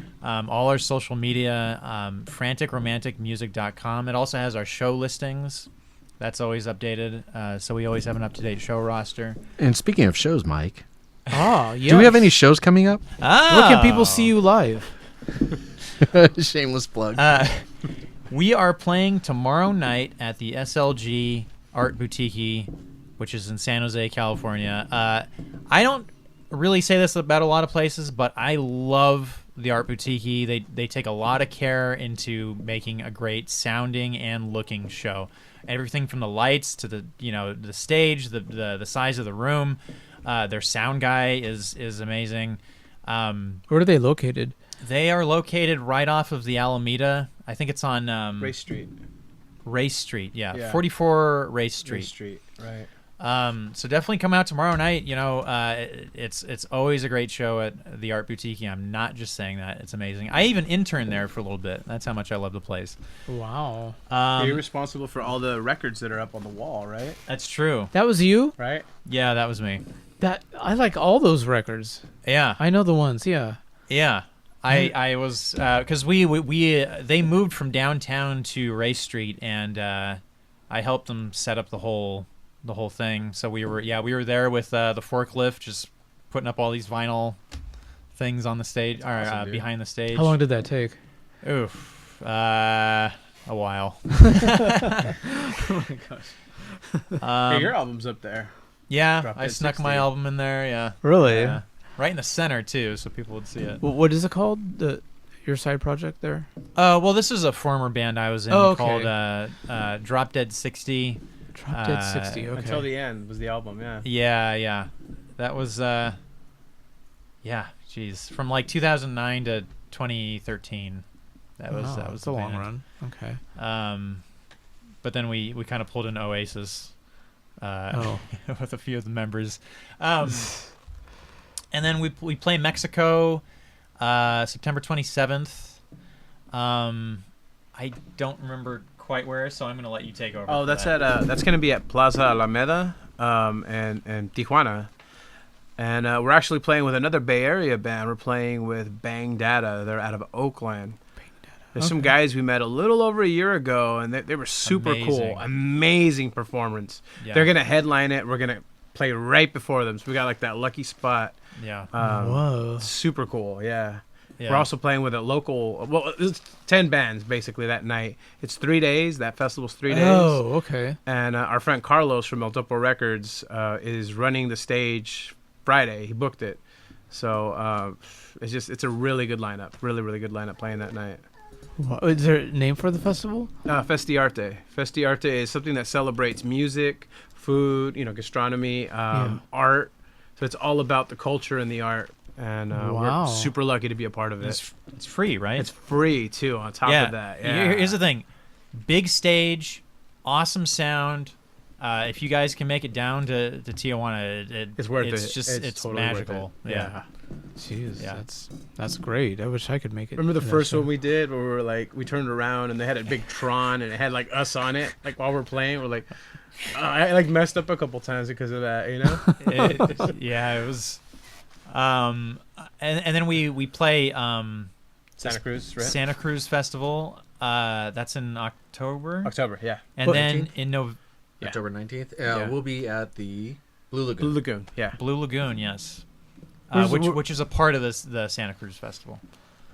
all our social media, franticromanticmusic.com. It also has our show listings. That's always updated, so we always have an up-to-date show roster. And speaking of shows, Mike, Ah, yeah. do we have any shows coming up? Where can people see you live? Shameless plug. We are playing tomorrow night at the SLG Art Boutique, which is in San Jose, California. I don't really say this about a lot of places, but I love the Art Boutique. They take a lot of care into making a great sounding and looking show. Everything from the lights to the stage, the size of the room. Their sound guy is amazing. Where are they located? They are located right off of the Alameda. I think it's on Race Street. Race Street, Yeah. 44 Race Street. Race Street. Right. So definitely come out tomorrow night. It's always a great show at the Art Boutique. I'm not just saying that; it's amazing. I even interned there for a little bit. That's how much I love the place. Wow. You're responsible for all the records that are up on the wall, right? That's true. That was you? Right. Yeah, that was me. That I like all those records. Yeah, I know the ones, yeah. yeah. I was because they moved from downtown to Race Street, and I helped them set up the whole thing. So we were there with the forklift, just putting up all these vinyl things on the stage, or Awesome, dude. behind the stage. How long did that take? Oof, a while. Oh my gosh. Hey, your album's up there. Yeah, Drop I Dead snuck 60. my album in there. Yeah, Really? yeah. Right in the center too, so people would see it. What is it called? Your side project there? Well, this is a former band I was in Oh, okay. called Drop Dead 60. Drop Dead 60. Okay. Until the End was the album, yeah. Yeah. That was, geez. From like 2009 to 2013. That was It's the a long band. run. Okay. But then we kind of pulled in Oasis with a few of the members. And then we play Mexico September 27th. I don't remember quite where, so I'm going to let you take over. Oh, for that's that. that's going to be at Plaza Alameda, and Tijuana, and we're actually playing with another Bay Area band. We're playing with Bang Data. They're out of Oakland. There's some guys we met a little over a year ago, and they were super cool. Amazing performance. Yeah. They're going to headline it. We're going to play right before them, so we got like that lucky spot. Yeah. Whoa. Super cool, yeah. Yeah. We're also playing with a local, it's 10 bands basically that night. It's 3 days. That festival's 3 days. Oh, okay. And our friend Carlos from El Topo Records is running the stage Friday. He booked it. So it's a really good lineup. Really, really good lineup playing that night. Is there a name for the festival? Festiarte. Festiarte is something that celebrates music, food, gastronomy, art. So it's all about the culture and the art. And Wow. we're super lucky to be a part of it. It's free, right? It's free, too, on top of that. Yeah. Here's the thing. Big stage, awesome sound. If you guys can make it down to Tijuana, It's worth it. It's Totally magical. worth it. Yeah. Jeez, Yeah. that's great. I wish I could make it. Remember the to that first show. one we did where we were like, we turned around and they had a big Tron and it had like us on it. Like while we're playing, we're like, I like messed up a couple times because of that, It was. And then we play Santa Cruz, right? Santa Cruz Festival. That's in October. October, yeah. And then 19th? in November, Yeah. October 19th. Yeah. We'll be at the Blue Lagoon. Blue Lagoon, yeah. Blue Lagoon, yes. Where's- Which is a part of the Santa Cruz Festival.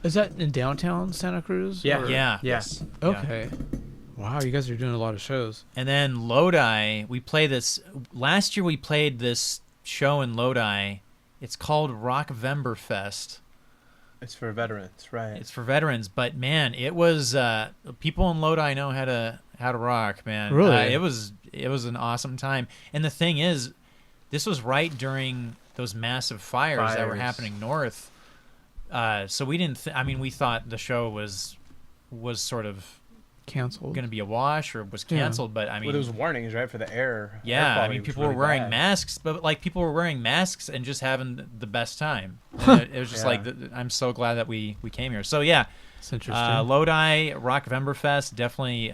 Is that in downtown Santa Cruz? Yeah. or- Yeah. Yes. Okay. Wow, you guys are doing a lot of shows. And then Lodi, we play this. Last year we played this show in Lodi. It's called Rockvemberfest. It's for veterans, right? It's for veterans, but man, it was people in Lodi know how to rock, man. Really? It was an awesome time. And the thing is, this was right during those massive fires that were happening north. So we didn't. We thought the show was sort of canceled. going to be a wash or was canceled, but I mean, Well, there was warnings, right, for the air. yeah, air I mean, quality was people really were wearing bad. masks, but like people were wearing masks and just having the best time. And it was just Yeah. like, I'm so glad that we came here. So yeah, It's interesting. Lodi Rockvemberfest, definitely.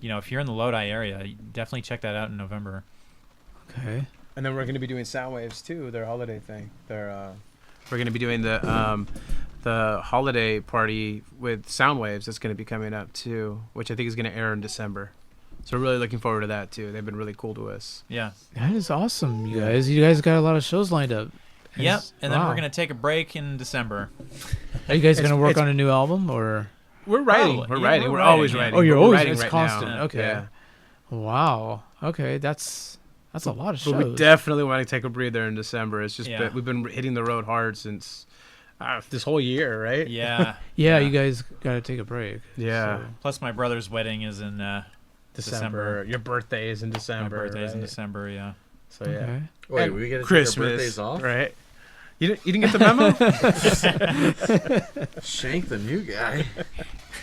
If you're in the Lodi area, definitely check that out in November. Okay. And then we're going to be doing Soundwaves too, their holiday thing. We're going to be doing the holiday party with Soundwaves that's going to be coming up too, which I think is going to air in December. So we're really looking forward to that too. They've been really cool to us. Yeah. That is awesome, you guys. You guys got a lot of shows lined up. Yep. And then wow. we're gonna take a break in December. Are you guys It's- gonna work it's- on a new album or? We're writing. Probably. We're Yeah, writing. we're We're writing, always yeah. writing. Oh, you're We're always. writing It's right constant. now. Okay. Yeah. Wow. Okay. That's a lot of shows. But we definitely want to take a breather in December. It's just Yeah. that we've been hitting the road hard since this whole year, right? Yeah. yeah, you guys gotta take a break. Yeah. So- Plus, my brother's wedding is in December. Your birthday is in my December. birthday's in right? December. Yeah. So yeah. Okay. Wait, And we get to Christmas take our birthdays off? right? You didn't get the memo? Shank the new guy.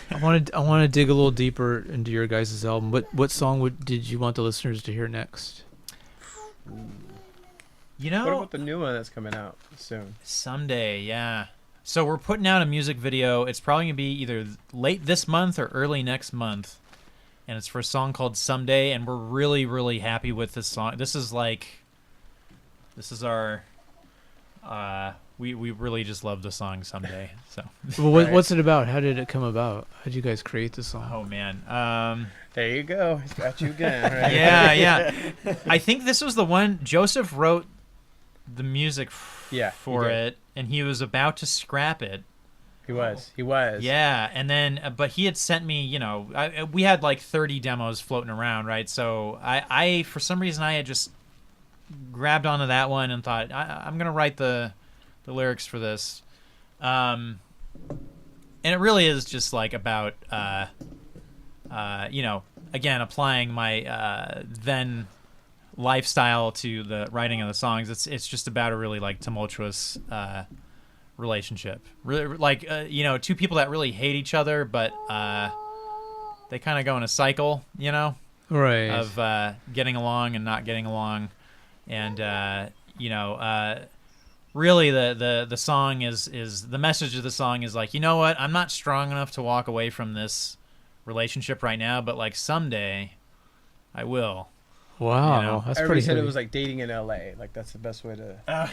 I want to dig a little deeper into your guys' album. What song did you want the listeners to hear next? You What know, about the new one that's coming out soon? someday. Yeah. So we're putting out a music video. It's probably gonna be either late this month or early next month, and it's for a song called "Someday." And we're really, really happy with this song. This is our. We really just love the song "Someday." So. Well, Right. what's it about? How did it come about? How did you guys create the song? Oh man. There you go. He's got you again, right? Yeah. I think this was the one Joseph wrote the music Yeah, he for did. it, and he was about to scrap it. He was. He was. Yeah, and then but he had sent me, we had like 30 demos floating around, right? So I for some reason I had just grabbed onto that one and thought I'm gonna write the lyrics for this, and it really is just like about again applying my then lifestyle to the writing of the songs. It's just about a really like tumultuous relationship, really like two people that really hate each other, but they kind of go in a cycle, Right. of getting along and not getting along, and really the song is the message of the song is like, you know what, I'm not strong enough to walk away from this relationship right now, but like someday I will. Wow, that's Everybody pretty said good. it was like dating in LA. Like that's the best way to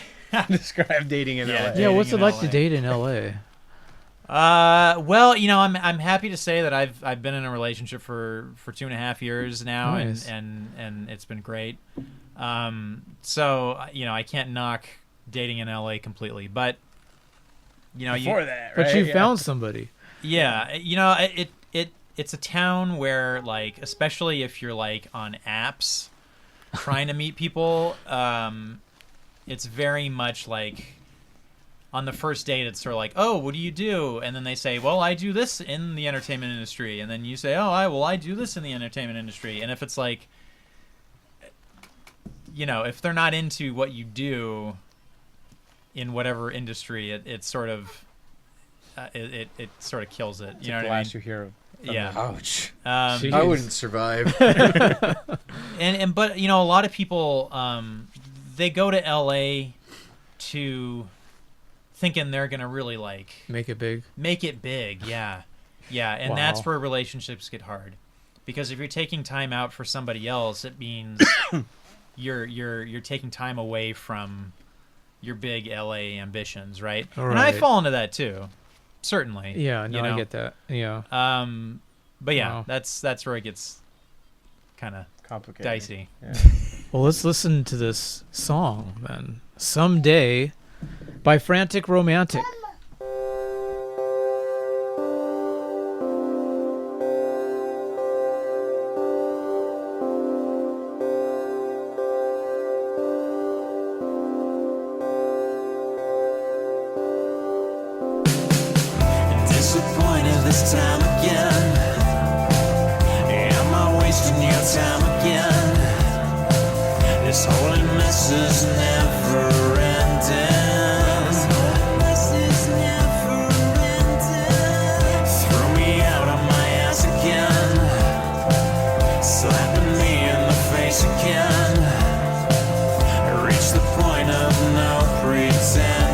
describe dating in Yeah, LA. yeah, what's it dating in like to LA. date in LA? Well, I'm happy to say that I've been in a relationship for 2.5 years now, Nice. and it's been great. So I can't knock dating in LA completely, but Before that, But right? you Yeah. found somebody. yeah, it's a town where, like, especially if you're like on apps trying to meet people, it's very much like on the first date it's sort of like, oh, what do you do? And then they say, well, I do this in the entertainment industry. And then you say, oh, I do this in the entertainment industry. And if it's like, if they're not into what you do in whatever industry, it sort of it sort of kills it. It's You know the what I mean? last you hear of Yeah. Ouch. Jeez. I wouldn't survive. But a lot of people they go to LA to thinking they're gonna really like Make it big. make it big. Yeah, and Wow. that's where relationships get hard, because if you're taking time out for somebody else, it means you're taking time away from your big LA ambitions, right? And I Right. fall into that too, certainly. Yeah, no, you know? I get that. Yeah. But yeah, Wow. that's where it gets kind of complicated. dicey. Yeah. Well, let's listen to this song then. Someday by Frantic Romantic. Disappointed this time again. Am I wasting your time again? This holy mess is never ending. Throw me out on my ass again. once again. Reach the point of no pretending.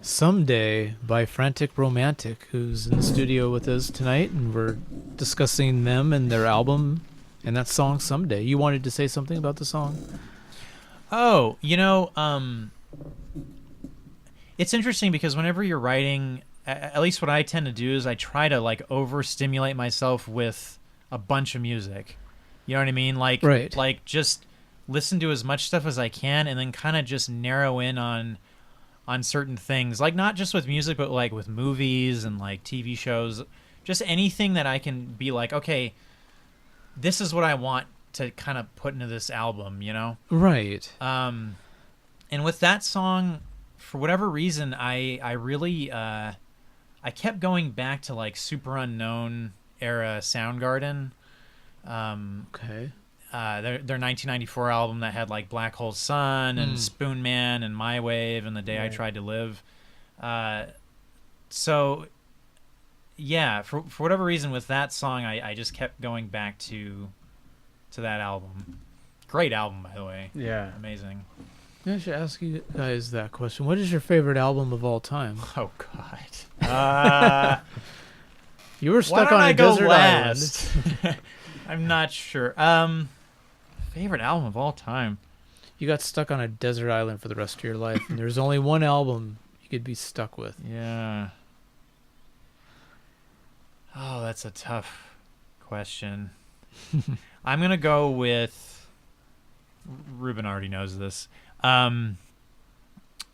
Someday by Frantic Romantic, who's in the studio with us tonight, and we're discussing them and their album and that song Someday. You wanted to say something about the song? Oh, it's interesting because whenever you're writing, at least what I tend to do is I try to like overstimulate myself with a bunch of music. You know what I mean? Like, right. Like just listen to as much stuff as I can and then kind of just narrow in on certain things, like not just with music, but like with movies and like TV shows, just anything that I can be like, okay, this is what I want to kind of put into this album, you know? Right. And with that song, for whatever reason, I really, I kept going back to like Super Unknown era Soundgarden. Okay. Their 1994 album that had like Black Hole Sun and Spoon Man and My Wave and The Day I Tried to Live. So yeah, for whatever reason with that song, I just kept going back to that album. Great album, by the way. Yeah. Amazing. I should ask you guys that question. What is your favorite album of all time? Oh God. You were stuck on a desert last? Island. I'm not sure. Favorite album of all time. You got stuck on a desert island for the rest of your life, and there's only one album you could be stuck with. Yeah. Oh, that's a tough question. I'm gonna go with. Ruben already knows this. There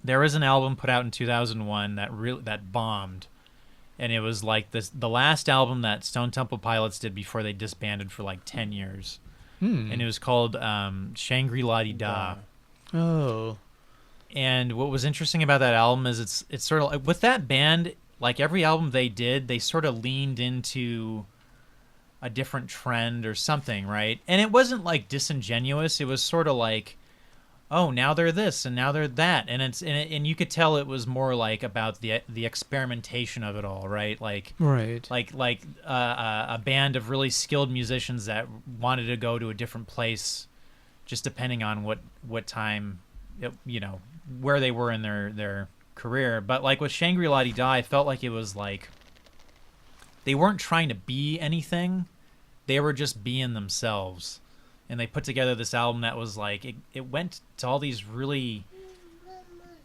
was an album put out in 2001 that bombed, and it was like the last album that Stone Temple Pilots did before they disbanded for like 10 years. And it was called Shangri-La-Di-Da. Oh. And what was interesting about that album is it's sort of like, with that band, like every album they did, they sort of leaned into a different trend or something, right? And it wasn't like disingenuous. It was sort of like, oh, now they're this and now they're that, and you could tell it was more like about the experimentation of it all, right? Like a band of really skilled musicians that wanted to go to a different place, just depending on what time, where they were in their career. But like with Shangri-La-Dee-Da, I felt like it was like they weren't trying to be anything. They were just being themselves. And they put together this album that was like, it went to all these really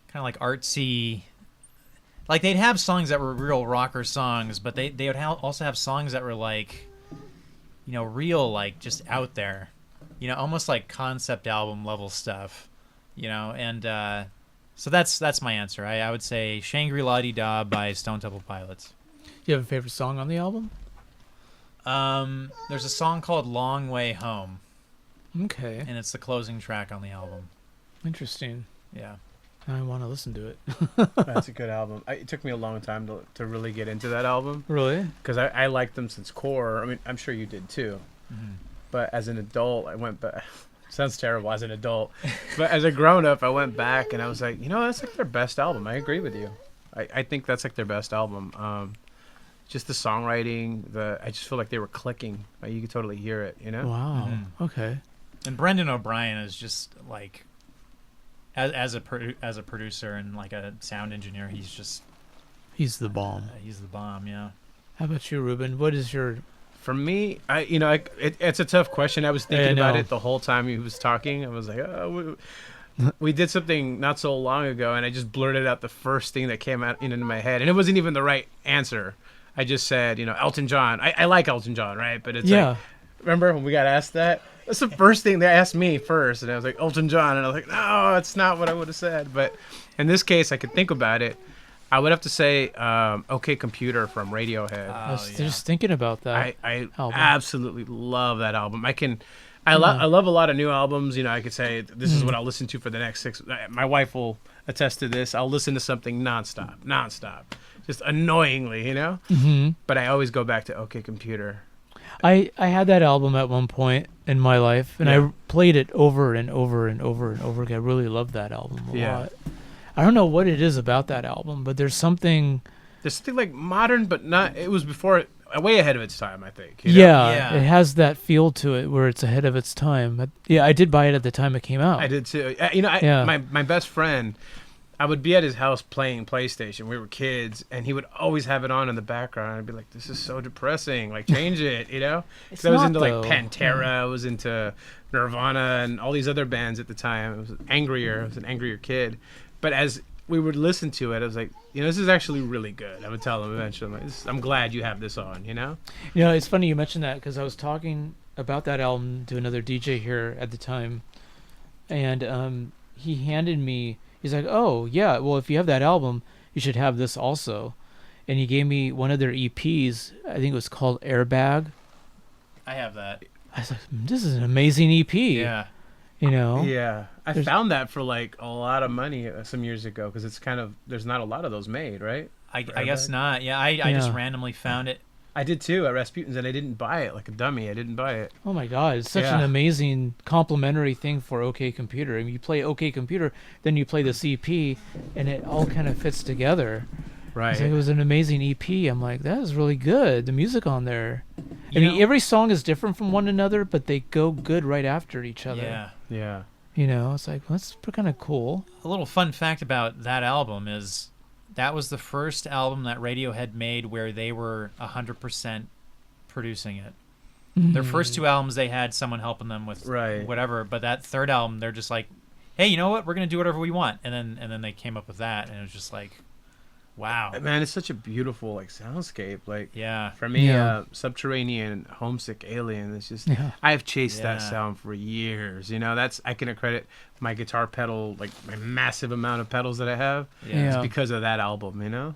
kind of like artsy, like they'd have songs that were real rocker songs, but they would also have songs that were like, real, like just out there, almost like concept album level stuff, and so that's my answer. I would say Shangri-La-Dee-Da by Stone Temple Pilots. Do you have a favorite song on the album? There's a song called Long Way Home. Okay. And it's the closing track on the album. Interesting. Yeah. I want to listen to it. That's a good album. It took me a long time to really get into that album. Really? Because I liked them since Core. I mean, I'm sure you did too. Mm-hmm. But as an adult, I went back. Sounds terrible as an adult. But as a grown-up, I went back and I was like, that's like their best album. I agree with you. I think that's like their best album. Just the songwriting, I just feel like they were clicking. You could totally hear it, Wow. Mm-hmm. Okay. And Brendan O'Brien is just like, as a producer and like a sound engineer, he's the bomb. He's the bomb, yeah. How about you, Ruben? What is your? For me, it's a tough question. I was thinking about it the whole time he was talking. I was like, oh, we did something not so long ago, and I just blurted out the first thing that came out into my head, and it wasn't even the right answer. I just said, Elton John. I like Elton John, right? But it's like, remember when we got asked that? That's the first thing they asked me first, and I was like, Elton John, and I was like, no, that's not what I would have said. But in this case, I could think about it. I would have to say, OK Computer from Radiohead. I was just thinking about that. I absolutely love that album. I love a lot of new albums. I could say this is what I'll listen to for the next 6. My wife will attest to this. I'll listen to something nonstop, just annoyingly, Mm-hmm. But I always go back to OK Computer. I had that album at one point in my life, and I played it over and over and over and over again. I really loved that album a lot. I don't know what it is about that album, but there's something like modern, but not. It was before, way ahead of its time, I think. Yeah, it has that feel to it where it's ahead of its time. I did buy it at the time it came out. I did too. My best friend, I would be at his house playing PlayStation. We were kids, and he would always have it on in the background. I'd be like, "This is so depressing. Like, change it." Because I was into like Pantera. I was into Nirvana and all these other bands at the time. I was angrier. I was an angrier kid. But as we would listen to it, I was like, this is actually really good. I would tell him eventually, I'm glad you have this on. It's funny you mentioned that because I was talking about that album to another DJ here at the time, and he handed me. He's like, oh, yeah, well, if you have that album, you should have this also. And he gave me one of their EPs. I think it was called Airbag. I have that. I was like, this is an amazing EP. Yeah. Yeah. I found that for like a lot of money some years ago because it's there's not a lot of those made, right? I guess not. Yeah, I just randomly found it. I did too at Rasputin's, and I didn't buy it like a dummy. I didn't buy it. Oh my God, it's such an amazing complimentary thing for OK Computer. I mean, you play OK Computer, then you play this EP, and it all kind of fits together. Right. It was an amazing EP. I'm like, that is really good. The music on there. Every song is different from one another, but they go good right after each other. Yeah. It's like, well, that's kind of cool. A little fun fact about that album is that was the first album that Radiohead made where they were 100% producing it. Mm-hmm. Their first 2 albums, they had someone helping them with whatever, but that third album, they're just like, hey, you know what? We're going to do whatever we want. And then they came up with that, and it was just like, wow. Man, it's such a beautiful soundscape. For me, Subterranean, Homesick Alien, it's just I've chased that sound for years. I can credit my guitar pedal, like my massive amount of pedals that I have. It's because of that album.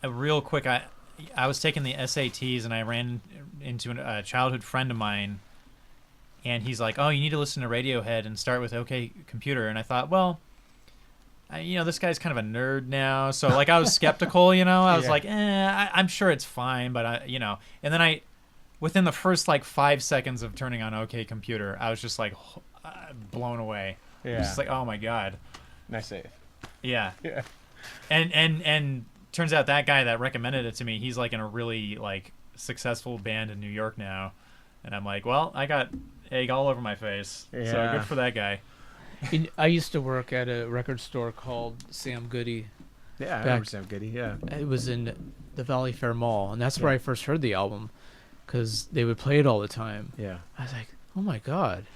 Real quick, I was taking the SATs and I ran into a childhood friend of mine, and he's like, "Oh, you need to listen to Radiohead and start with OK Computer." And I thought, well, this guy's kind of a nerd now. So like I was skeptical, I was Yeah. like, I'm sure it's fine. But and then within the first like 5 seconds of turning on OK Computer, I was just like blown away. Yeah. Just like, oh my God. Nice save. Yeah. Yeah. And turns out that guy that recommended it to me, he's like in a really like successful band in New York now. And I'm like, well, I got egg all over my face. So Yeah. good for that guy. I used to work at a record store called Sam Goody. Yeah, I remember Sam Goody. Yeah. It was in the Valley Fair Mall, and that's where Yeah. I first heard the album, because they would play it all the time. Yeah. I was like, oh my God.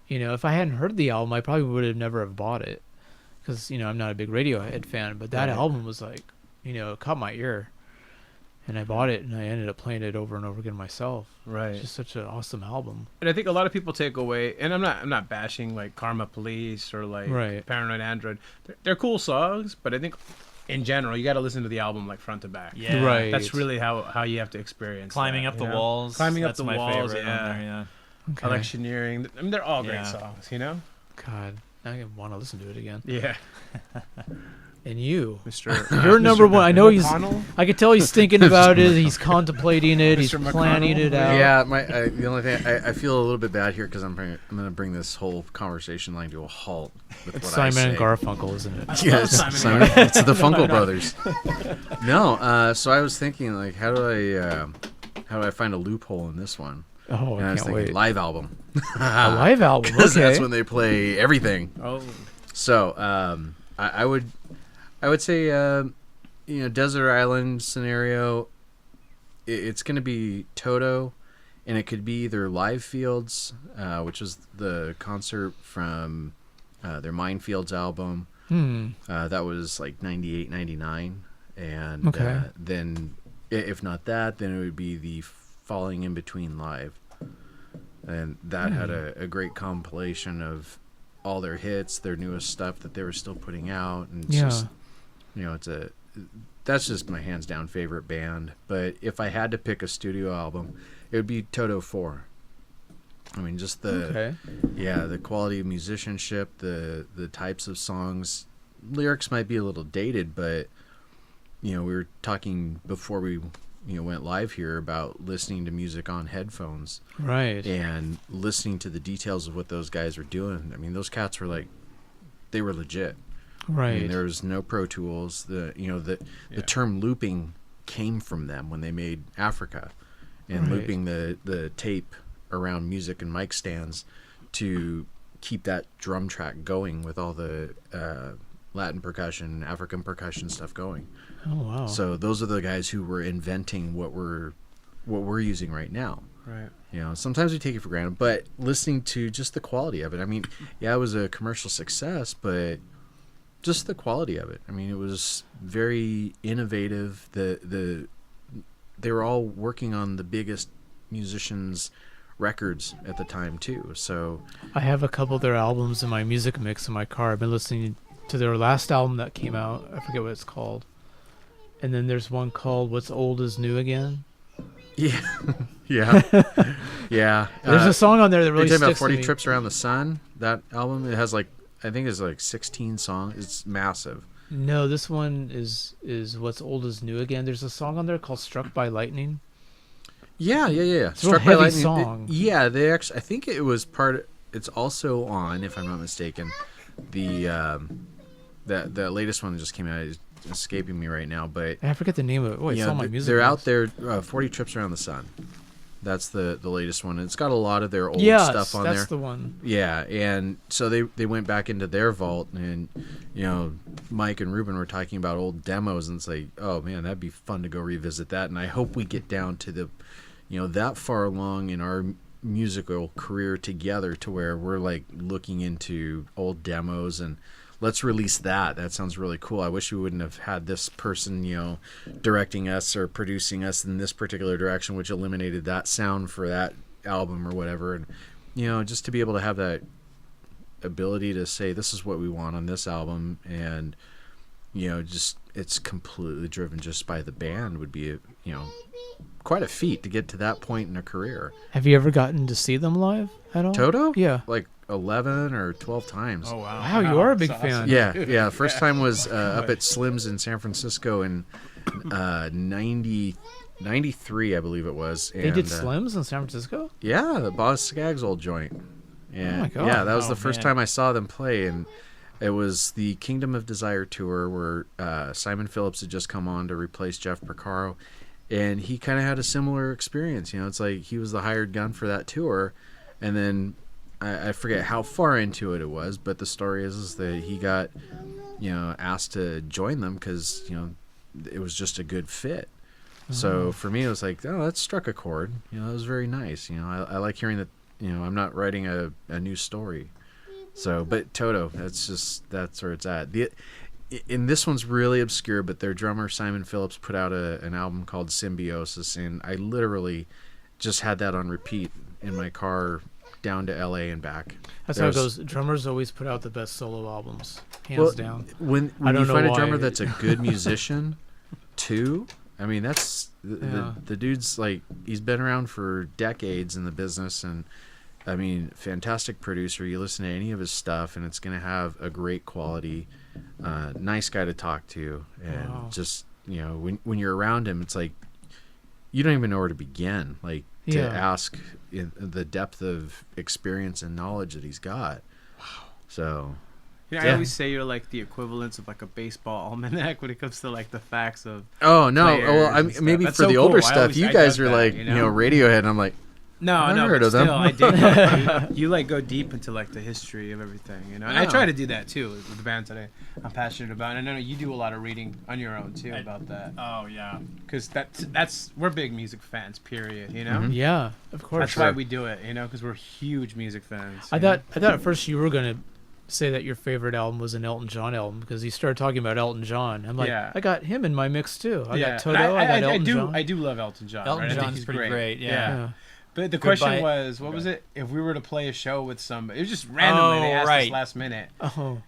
If I hadn't heard the album, I probably would have never have bought it, because, I'm not a big Radiohead fan, but that Right. album was like, it caught my ear. And I bought it, and I ended up playing it over and over again myself. Right. It's just such an awesome album. And I think a lot of people take away, and I'm not bashing like Karma Police or like Right. Paranoid Android. They're cool songs, but I think in general you got to listen to the album like front to back. Yeah. Right. That's really how you have to experience Climbing that, up the you know? walls. Climbing up That's the my walls. favorite Yeah. on there, yeah. Okay. Electioneering. I mean, they're all great Yeah. songs. You know. God, now I want to listen to it again. Yeah. And you, Mr. you're number one. I know he's. McConnell? I could tell he's thinking about it. He's contemplating it. He's Mr. planning McConnell? it out. Yeah, the only thing I feel a little bit bad here because I'm going to bring this whole conversation line to a halt with It's what I Simon say. and Garfunkel, isn't it? Yes, Simon and it's the Funkel Brothers. No, so I was thinking like, how do I find a loophole in this one? Oh, And I I was can't thinking wait. live album A live album. because Okay. that's when they play everything. Oh. So I would say desert island scenario. It's going to be Toto, and it could be either Live Fields, which was the concert from their Minefields album. That was like 98, 99. And Okay. then if not that, then it would be the Falling in Between Live. And that had a great compilation of all their hits, their newest stuff that they were still putting out. And it's Yeah. just, that's just my hands down favorite band. But if I had to pick a studio album, it would be Toto 4. I mean, just the quality of musicianship, the types of songs. Lyrics might be a little dated, but we were talking before we went live here about listening to music on headphones Right. and listening to the details of what those guys were doing. I mean, those cats were like, they were legit. Right. I mean, there was no Pro Tools. The term looping came from them when they made Africa, and Right. looping the tape around music and mic stands to keep that drum track going with all the Latin percussion, African percussion stuff going. Oh wow. So those are the guys who were inventing what we're using right now. Right. Sometimes we take it for granted, but listening to just the quality of it. I mean, yeah, it was a commercial success, but just the quality of it. I mean, it was very innovative. They were all working on the biggest musicians' records at the time too. So I have a couple of their albums in my music mix in my car. I've been listening to their last album that came out. I forget what it's called. And then there's one called What's Old Is New Again. yeah, yeah, yeah. There's a song on there that really You're talking sticks about 40 to me. Trips Around the Sun. That album, it has I think it's 16 songs. It's massive. No, this one is What's Old Is New Again. There's a song on there called Struck by Lightning. Yeah. It's a real heavy song. Yeah, they actually. I think it was part. It's also on, if I'm not mistaken, the latest one that just came out is escaping me right now. But I forget the name of it. Oh, it's on my music they're out mix. there. 40 Trips Around the Sun. That's the latest one. It's got a lot of their old Yes, stuff on that's there. the one. Yeah, and so they went back into their vault, and Mike and Ruben were talking about old demos, and it's like, oh man, that'd be fun to go revisit that. And I hope we get down to the, that far along in our musical career together to where we're like looking into old demos and let's release that. That sounds really cool. I wish we wouldn't have had this person, directing us or producing us in this particular direction, which eliminated that sound for that album or whatever. And, just to be able to have that ability to say, this is what we want on this album. And, just it's completely driven just by the band would be, quite a feat to get to that point in a career. Have you ever gotten to see them live at all? Toto? Yeah. Like 11 or 12 times. Oh wow. Wow, you are a big That's fan. awesome. Yeah. First time was up at Slim's in San Francisco in 93, I believe it was. They did And, Slims in San Francisco? Yeah, the Boz Scaggs old joint. And my God. yeah, that was the Oh, first man. time I saw them play, and it was the Kingdom of Desire tour where Simon Phillips had just come on to replace Jeff Porcaro, and he kind of had a similar experience. You know, it's like he was the hired gun for that tour, and then I forget how far into it was, but the story is that he got, you know, asked to join them because, you know, it was just a good fit. So for me, it was like, oh, that struck a chord. You know, it was very nice. You know, I like hearing that. You know, I'm not writing a new story. So, but Toto, that's where it's at. And this one's really obscure, but their drummer Simon Phillips put out an album called Symbiosis, and I literally just had that on repeat in my car down to LA and back. That's how it goes. Drummers always put out the best solo albums, hands Well, down. When I don't you know find a why. drummer that's a good musician, too, I mean, that's Yeah. the dude's like, he's been around for decades in the business, and I mean, fantastic producer. You listen to any of his stuff, and it's going to have a great quality. Nice guy to talk to, and Wow. just, you know, when you're around him, it's like you don't even know where to begin. Like to Yeah. ask in the depth of experience and knowledge that he's got. Wow. So You know, I Yeah. always say you're like the equivalence of like a baseball almanac when it comes to like the facts of. oh no, Players well I and mean, stuff. maybe That's for so the older cool. I stuff, always- you I guys get are that, like you you know know? Radiohead. And I'm like, No, Never no, heard but of them. still, I dig. You like go deep into like the history of everything, you know. And I Yeah. try to do that too with the bands that I'm passionate about. And I know you do a lot of reading on your own too about that, Oh yeah. because that's we're big music fans. Period. You know. Mhm. Yeah, of course. That's why we do it, you know, because we're huge music fans. I you know? thought at first you were gonna say that your favorite album was an Elton John album because you started talking about Elton John. I'm like, Yeah. I got him in my mix too. I Yeah. got Toto. And I got Elton I do. John. I do love Elton John. Elton right? I think John's he's pretty great, yeah. yeah. But the Goodbye. question was, what was it? If we were to play a show with somebody, it was just randomly. They Oh, asked us right. last minute. Oh,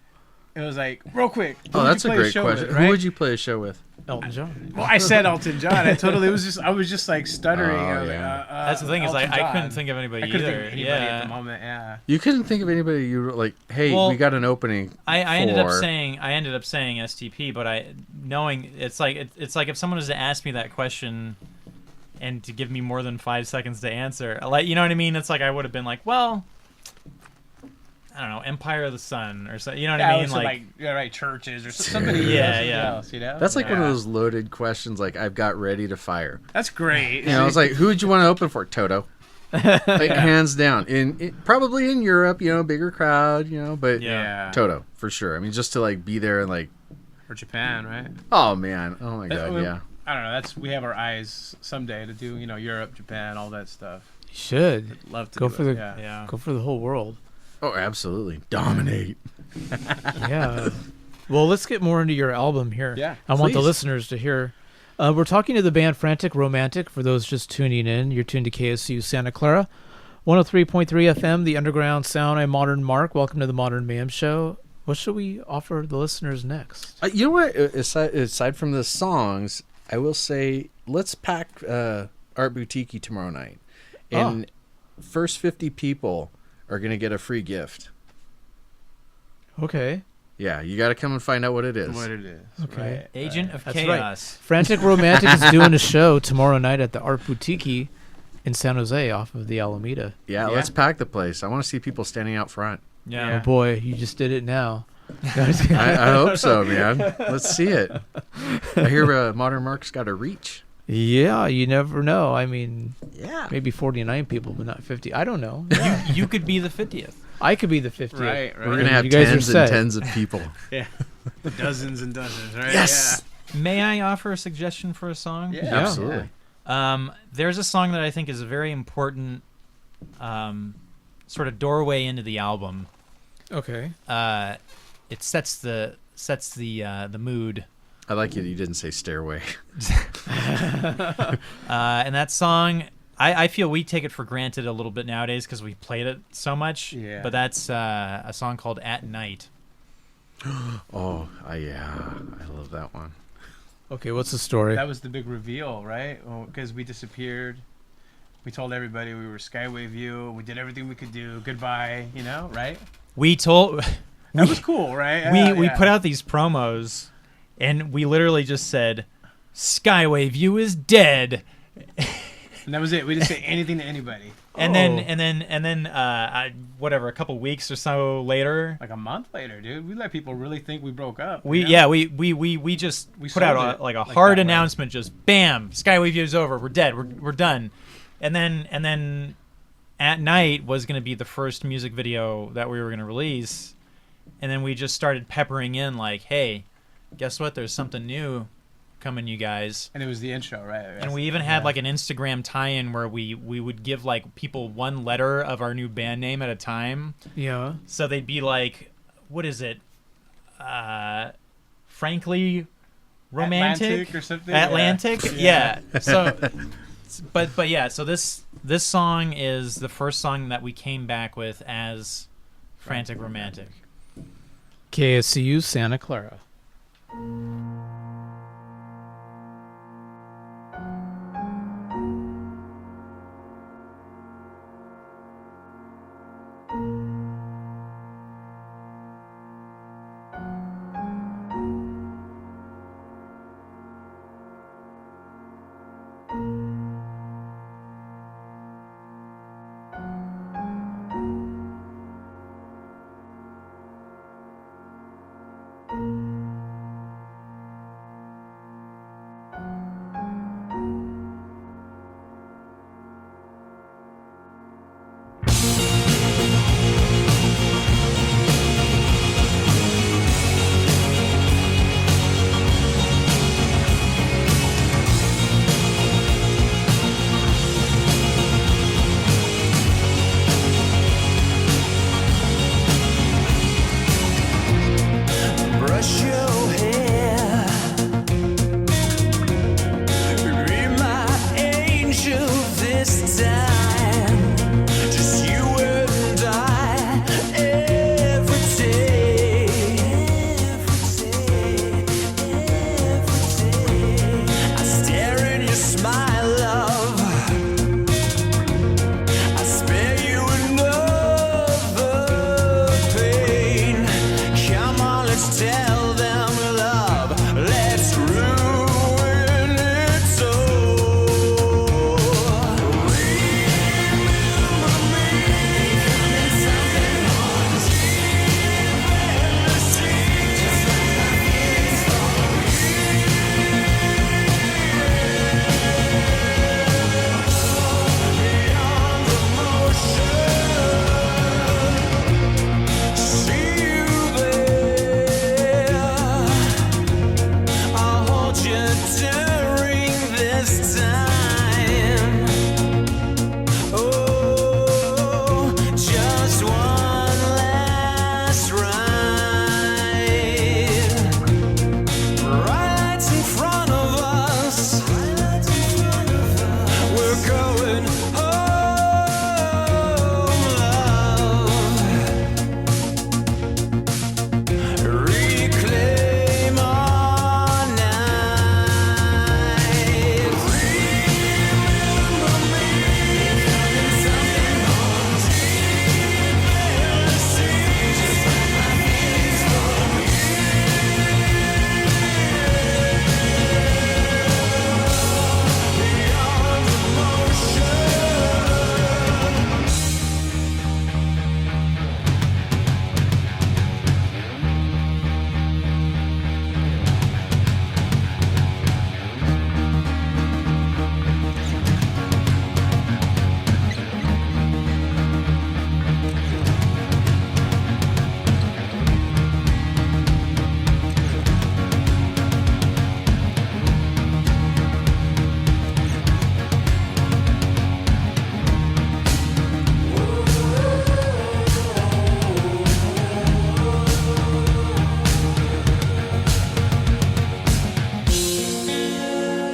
It was like, real quick. who oh, would you that's a play great show question. with, Who right? would you play a show with? Elton John. Well, I said Elton John. I was just like stuttering. Oh, I was yeah. like, That's the thing is Elton I couldn't John. think of anybody I couldn't either. think of anybody yeah. at the moment. Yeah. You couldn't think of anybody you were like, hey, Well, we got an opening. I ended up for- saying STP, but knowing it's like if someone was to ask me that question and to give me more than 5 seconds to answer, like, you know what I mean? It's like I would have been like, well, I don't know, Empire of the Sun or something. You know what I mean? so Like, yeah, right, churches or somebody. Yeah. Else, you know? That's like one of Yeah. those loaded questions. Like I've got ready to fire. That's great. You know, it's like, who would you want to open for? Toto. Like hands down. Probably in Europe, you know, bigger crowd, you know, but yeah. Toto for sure. I mean, just to like be there and like, Or Japan, right? oh man, oh my god, yeah. I don't know. We have our eyes someday to do, you know, Europe, Japan, all that stuff. You should Love to Go do for it. the- Yeah. yeah. go for the whole world. Oh, absolutely, dominate. Yeah. Well, let's get more into your album here. Yeah, I want the please. listeners to hear. We're talking to the band Frantic Romantic. For those just tuning in, you're tuned to KSCU Santa Clara, 103.3 FM, the underground sound. I'm Modern Mark. Welcome to the Modern Mayhem Show. What should we offer the listeners next? You know what? Aside from the songs, I will say let's pack Art Boutique tomorrow night, and first 50 people are gonna get a free gift. Okay. Yeah, you got to come and find out what it is. What it is. Okay. Right. Agent of That's right. Chaos. Frantic Romantic is doing a show tomorrow night at the Art Boutique in San Jose off of the Alameda. Yeah, Yeah. let's pack the place. I want to see people standing out front. Yeah. Yeah. Oh boy, you just did it now. I hope so, man. Let's see it. I hear Modern Mark's got a reach. Yeah, you never know. I mean, Yeah. maybe 49 people, but not 50. I don't know. You could be the 50th. I could be the 50th. Right, right. We're gonna have You guys are tens and set. tens of people. Dozens and dozens, right? Yes. May I offer a suggestion for a song? Yeah. Absolutely. There's a song that I think is a very important sort of doorway into the album. Okay. It sets the mood. I like it. You didn't say stairway. And that song, I feel we take it for granted a little bit nowadays because we played it so much. Yeah. But that's a song called At Night. Oh, yeah. I love that one. Okay, what's the story? That was the big reveal, right? Because we disappeared. We told everybody we were Skyway View. We did everything we could do. Goodbye, right? We told That was cool, right? we put out these promos, and we literally just said, "Skyway View is dead." And that was it. We didn't say anything to anybody. And then, whatever, a couple weeks or so later, Like a month later, dude, we let people really think we broke up. we you know? we just We put out sold it a like hard that way. announcement, just bam, Skyway View's over, we're dead, we're done. And then At Night was going to be the first music video that we were going to release, and then we just started peppering in like, hey, guess what? There's something new coming, you guys. And it was the intro, right? And we even had like an Instagram tie-in where we would give like people one letter of our new band name at a time. Yeah. So they'd be like, what is it? Frankly Romantic? Atlantic or something? Atlantic? Yeah. Yeah. So but yeah, so this song is the first song that we came back with as Frantic Romantic. KSCU Santa Clara. Brush your hair, be my angel this time. Just you and I, every day, I stare in your smile, love. I spare you another pain. Come on, let's tell them love. Let's ruin it all. Remember me, coming something on deep endlessly, just like my feelings for beyond emotion. See you there. I'll hold you during this time. Oh, just one last ride. Right in front of us. We're going home, love. Reclaim our night. Remember me, coming something on deep endlessly, just like my feelings for beyond emotion.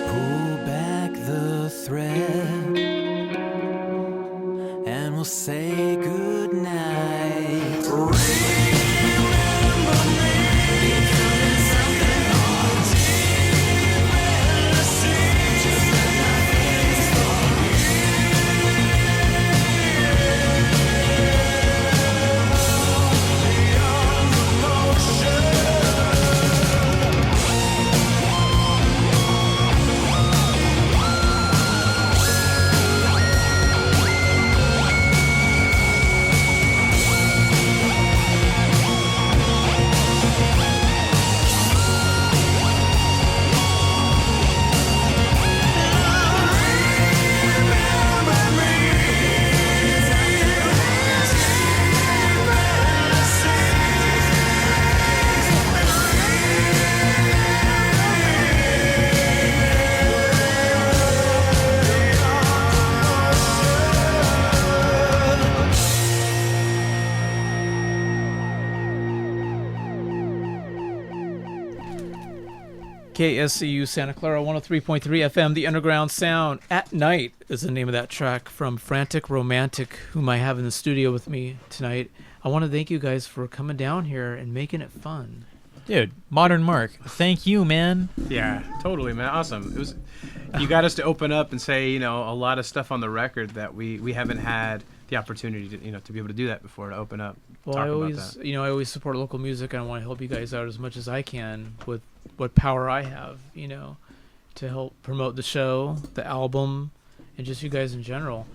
Pull back the thread, and we'll say goodnight. Remember me, coming something on deep endlessly, just like my feelings for you. KSCU Santa Clara 103.3 FM, The Underground Sound. At Night is the name of that track from Frantic Romantic, whom I have in the studio with me tonight. I want to thank you guys for coming down here and making it fun. Dude, Modern Mark, thank you, man. Yeah, totally, man. Awesome. It was. You got us to open up and say, a lot of stuff on the record that we haven't had the opportunity to, to be able to do that before, to open up. Well, talk I always, about that. I always support local music, and I want to help you guys out as much as I can with what power I have, to help promote the show, the album, and just you guys in general.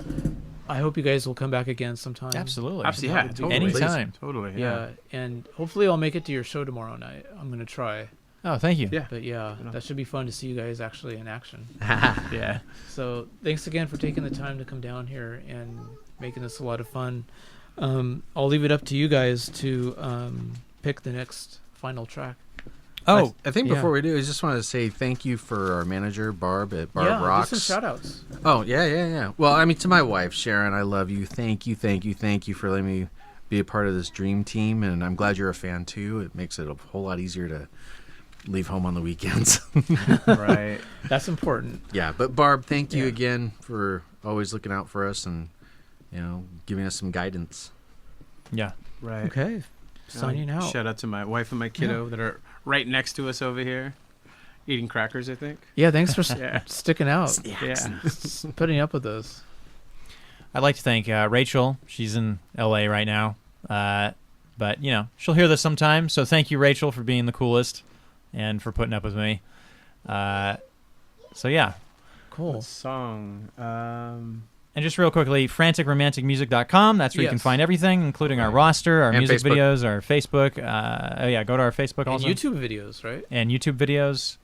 I hope you guys will come back again sometime. Absolutely. Absolutely, yeah, totally. Anytime. Totally, Yeah, and hopefully I'll make it to your show tomorrow night. I'm going to try. Oh, thank you. Yeah. But yeah, that should be fun to see you guys actually in action. Yeah. So thanks again for taking the time to come down here and making this a lot of fun. I'll leave it up to you guys to pick the next final track. Oh, I think yeah. before we do, I just wanted to say thank you for our manager, Barb at Barb Rocks. Do some shout-outs. Oh, yeah. Well, I mean, to my wife, Sharon, I love you. Thank you for letting me be a part of this dream team, and I'm glad you're a fan, too. It makes it a whole lot easier to leave home on the weekends. Right. That's important. Yeah, but Barb, thank you Yeah. again for always looking out for us and, giving us some guidance. yeah. Right. Okay. Signing out. Shout out to my wife and my kiddo that are right next to us over here, eating crackers, I think. Yeah, thanks for Yeah. sticking out. Yeah. Putting up with us. I'd like to thank Rachel. She's in LA right now. But, she'll hear this sometime. So thank you, Rachel, for being the coolest and for putting up with me. So, yeah. Cool. What song? And just real quickly, franticromanticmusic.com. That's where you can Yes. find everything, including our roster, our And music Facebook. videos, our Facebook. Go to our Facebook And also. YouTube videos, right? And YouTube videos.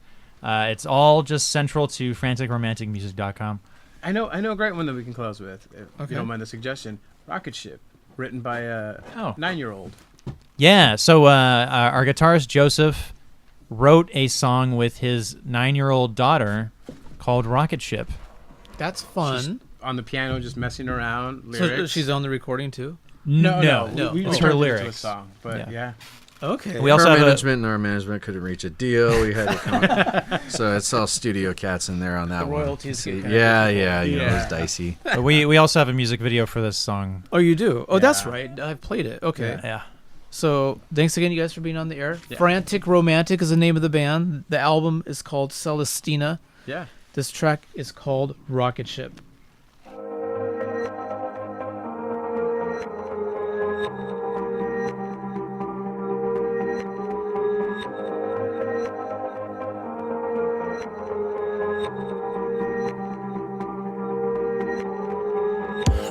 It's all just central to franticromanticmusic.com. I know a great one that we can close with, if Okay. you don't mind the suggestion. Rocket Ship, written by a 9-year-old. Yeah, so our guitarist Joseph wrote a song with his 9-year-old daughter called Rocket Ship. That's fun. On the piano, just messing around. So Lyrics. she's on the recording too? No. We it's turned her it into a lyrics. song, but yeah. Okay. We also our have management and our management couldn't reach a deal. We had to come so it's all studio cats in there on that The one. royalties So, get kinda yeah, difficult. it Yeah. was dicey. but we also have a music video for this song. Oh, you do? Oh, that's Yeah. right. I've played it. Okay. Yeah. So thanks again, you guys, for being on the air. Yeah. Frantic Romantic is the name of the band. The album is called Celestina. Yeah. This track is called Rocket Ship.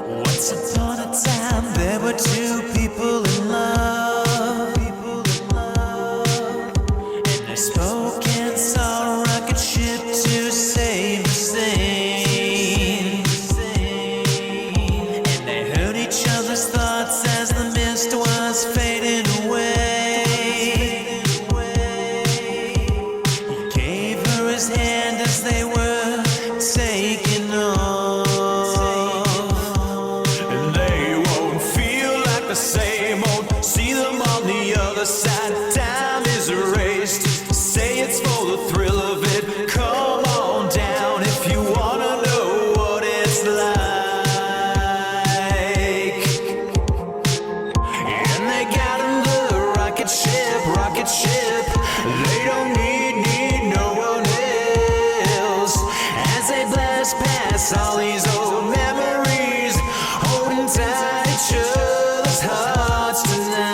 Once upon a time, there were two people in love. And they spoke and saw a rocket ship to save the sane. And they heard each other's thoughts as the mist was fading away. He gave her his hand as they were taking off. And they won't feel like the same old. See them on the other side. Time is erased. Say it's for the thrill of it. Come on down if you wanna know what it's like. And they got in the rocket ship, rocket ship. They don't need no one else. As they blast past all these old memories, holding tight each other's hearts tonight.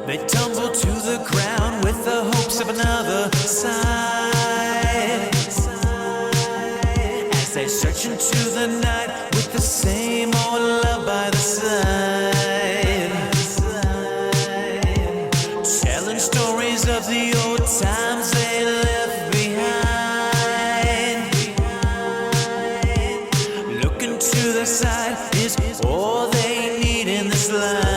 They tumble to the ground with the hopes of another side. As they search into the night with the same old love by the side. Telling stories of the old times they left behind. Looking to the side is all they need in this life.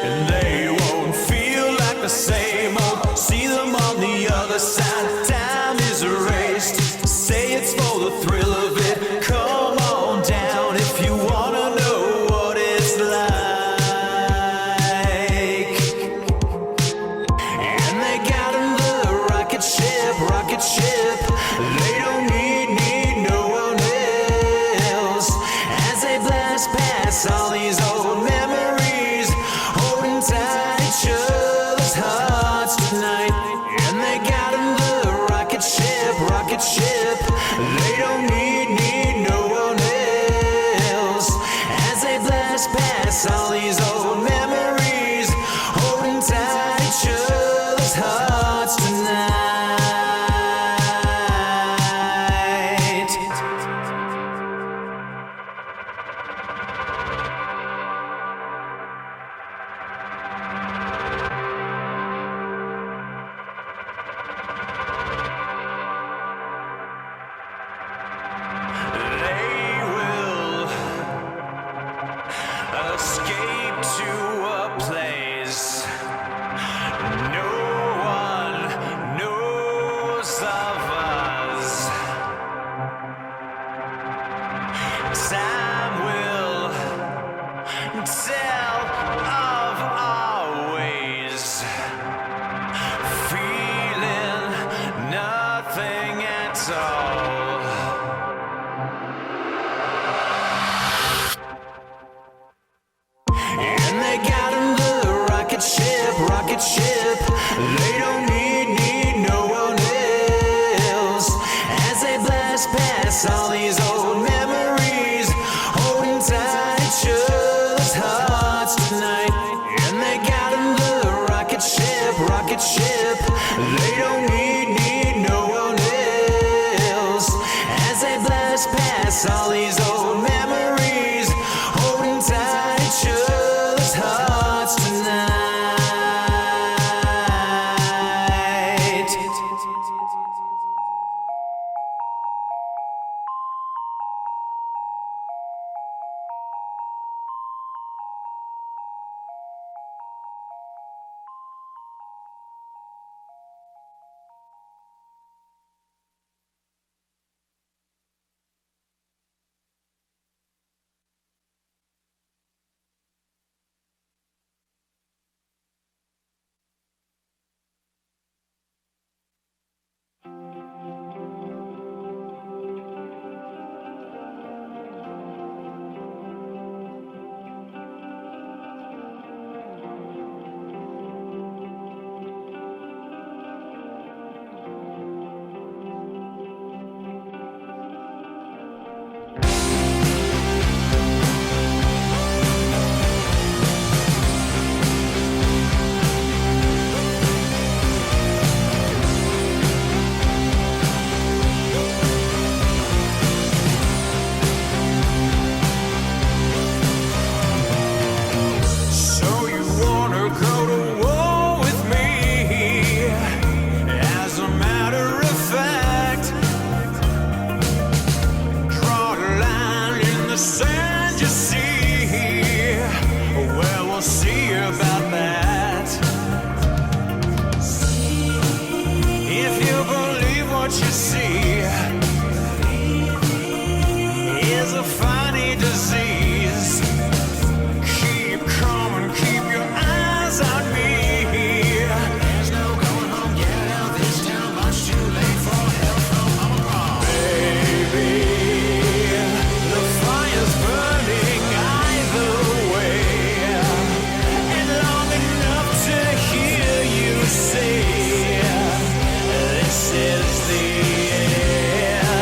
And they won't feel like the same old. See them on the other side. Time is erased. Say Time will tell of our ways, feeling nothing at all. And they got in the rocket ship. They don't need no one else. As they blast past all these old memories, holding tight each other's hearts tonight. And they got in the rocket ship. They don't need no one else. As they blast past all these old memories, holding tight each other's hearts tonight. This is the end.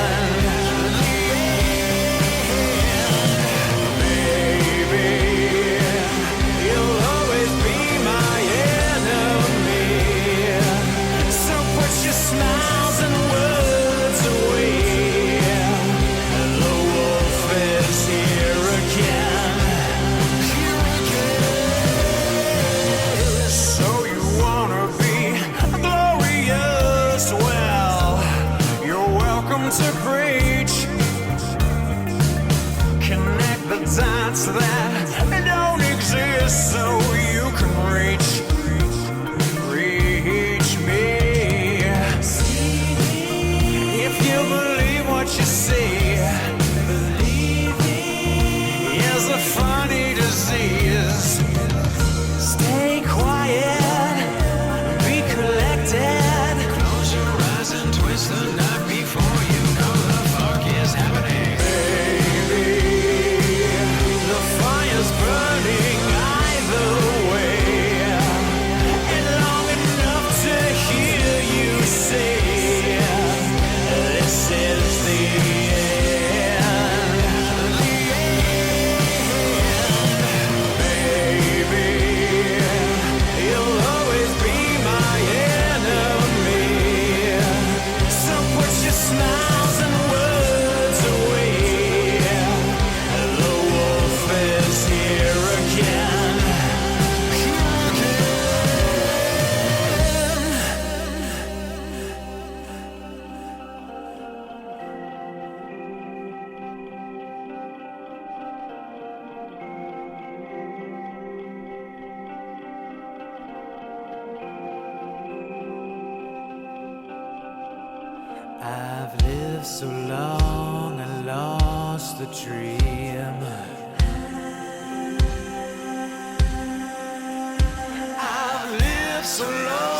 the dream. I've lived so long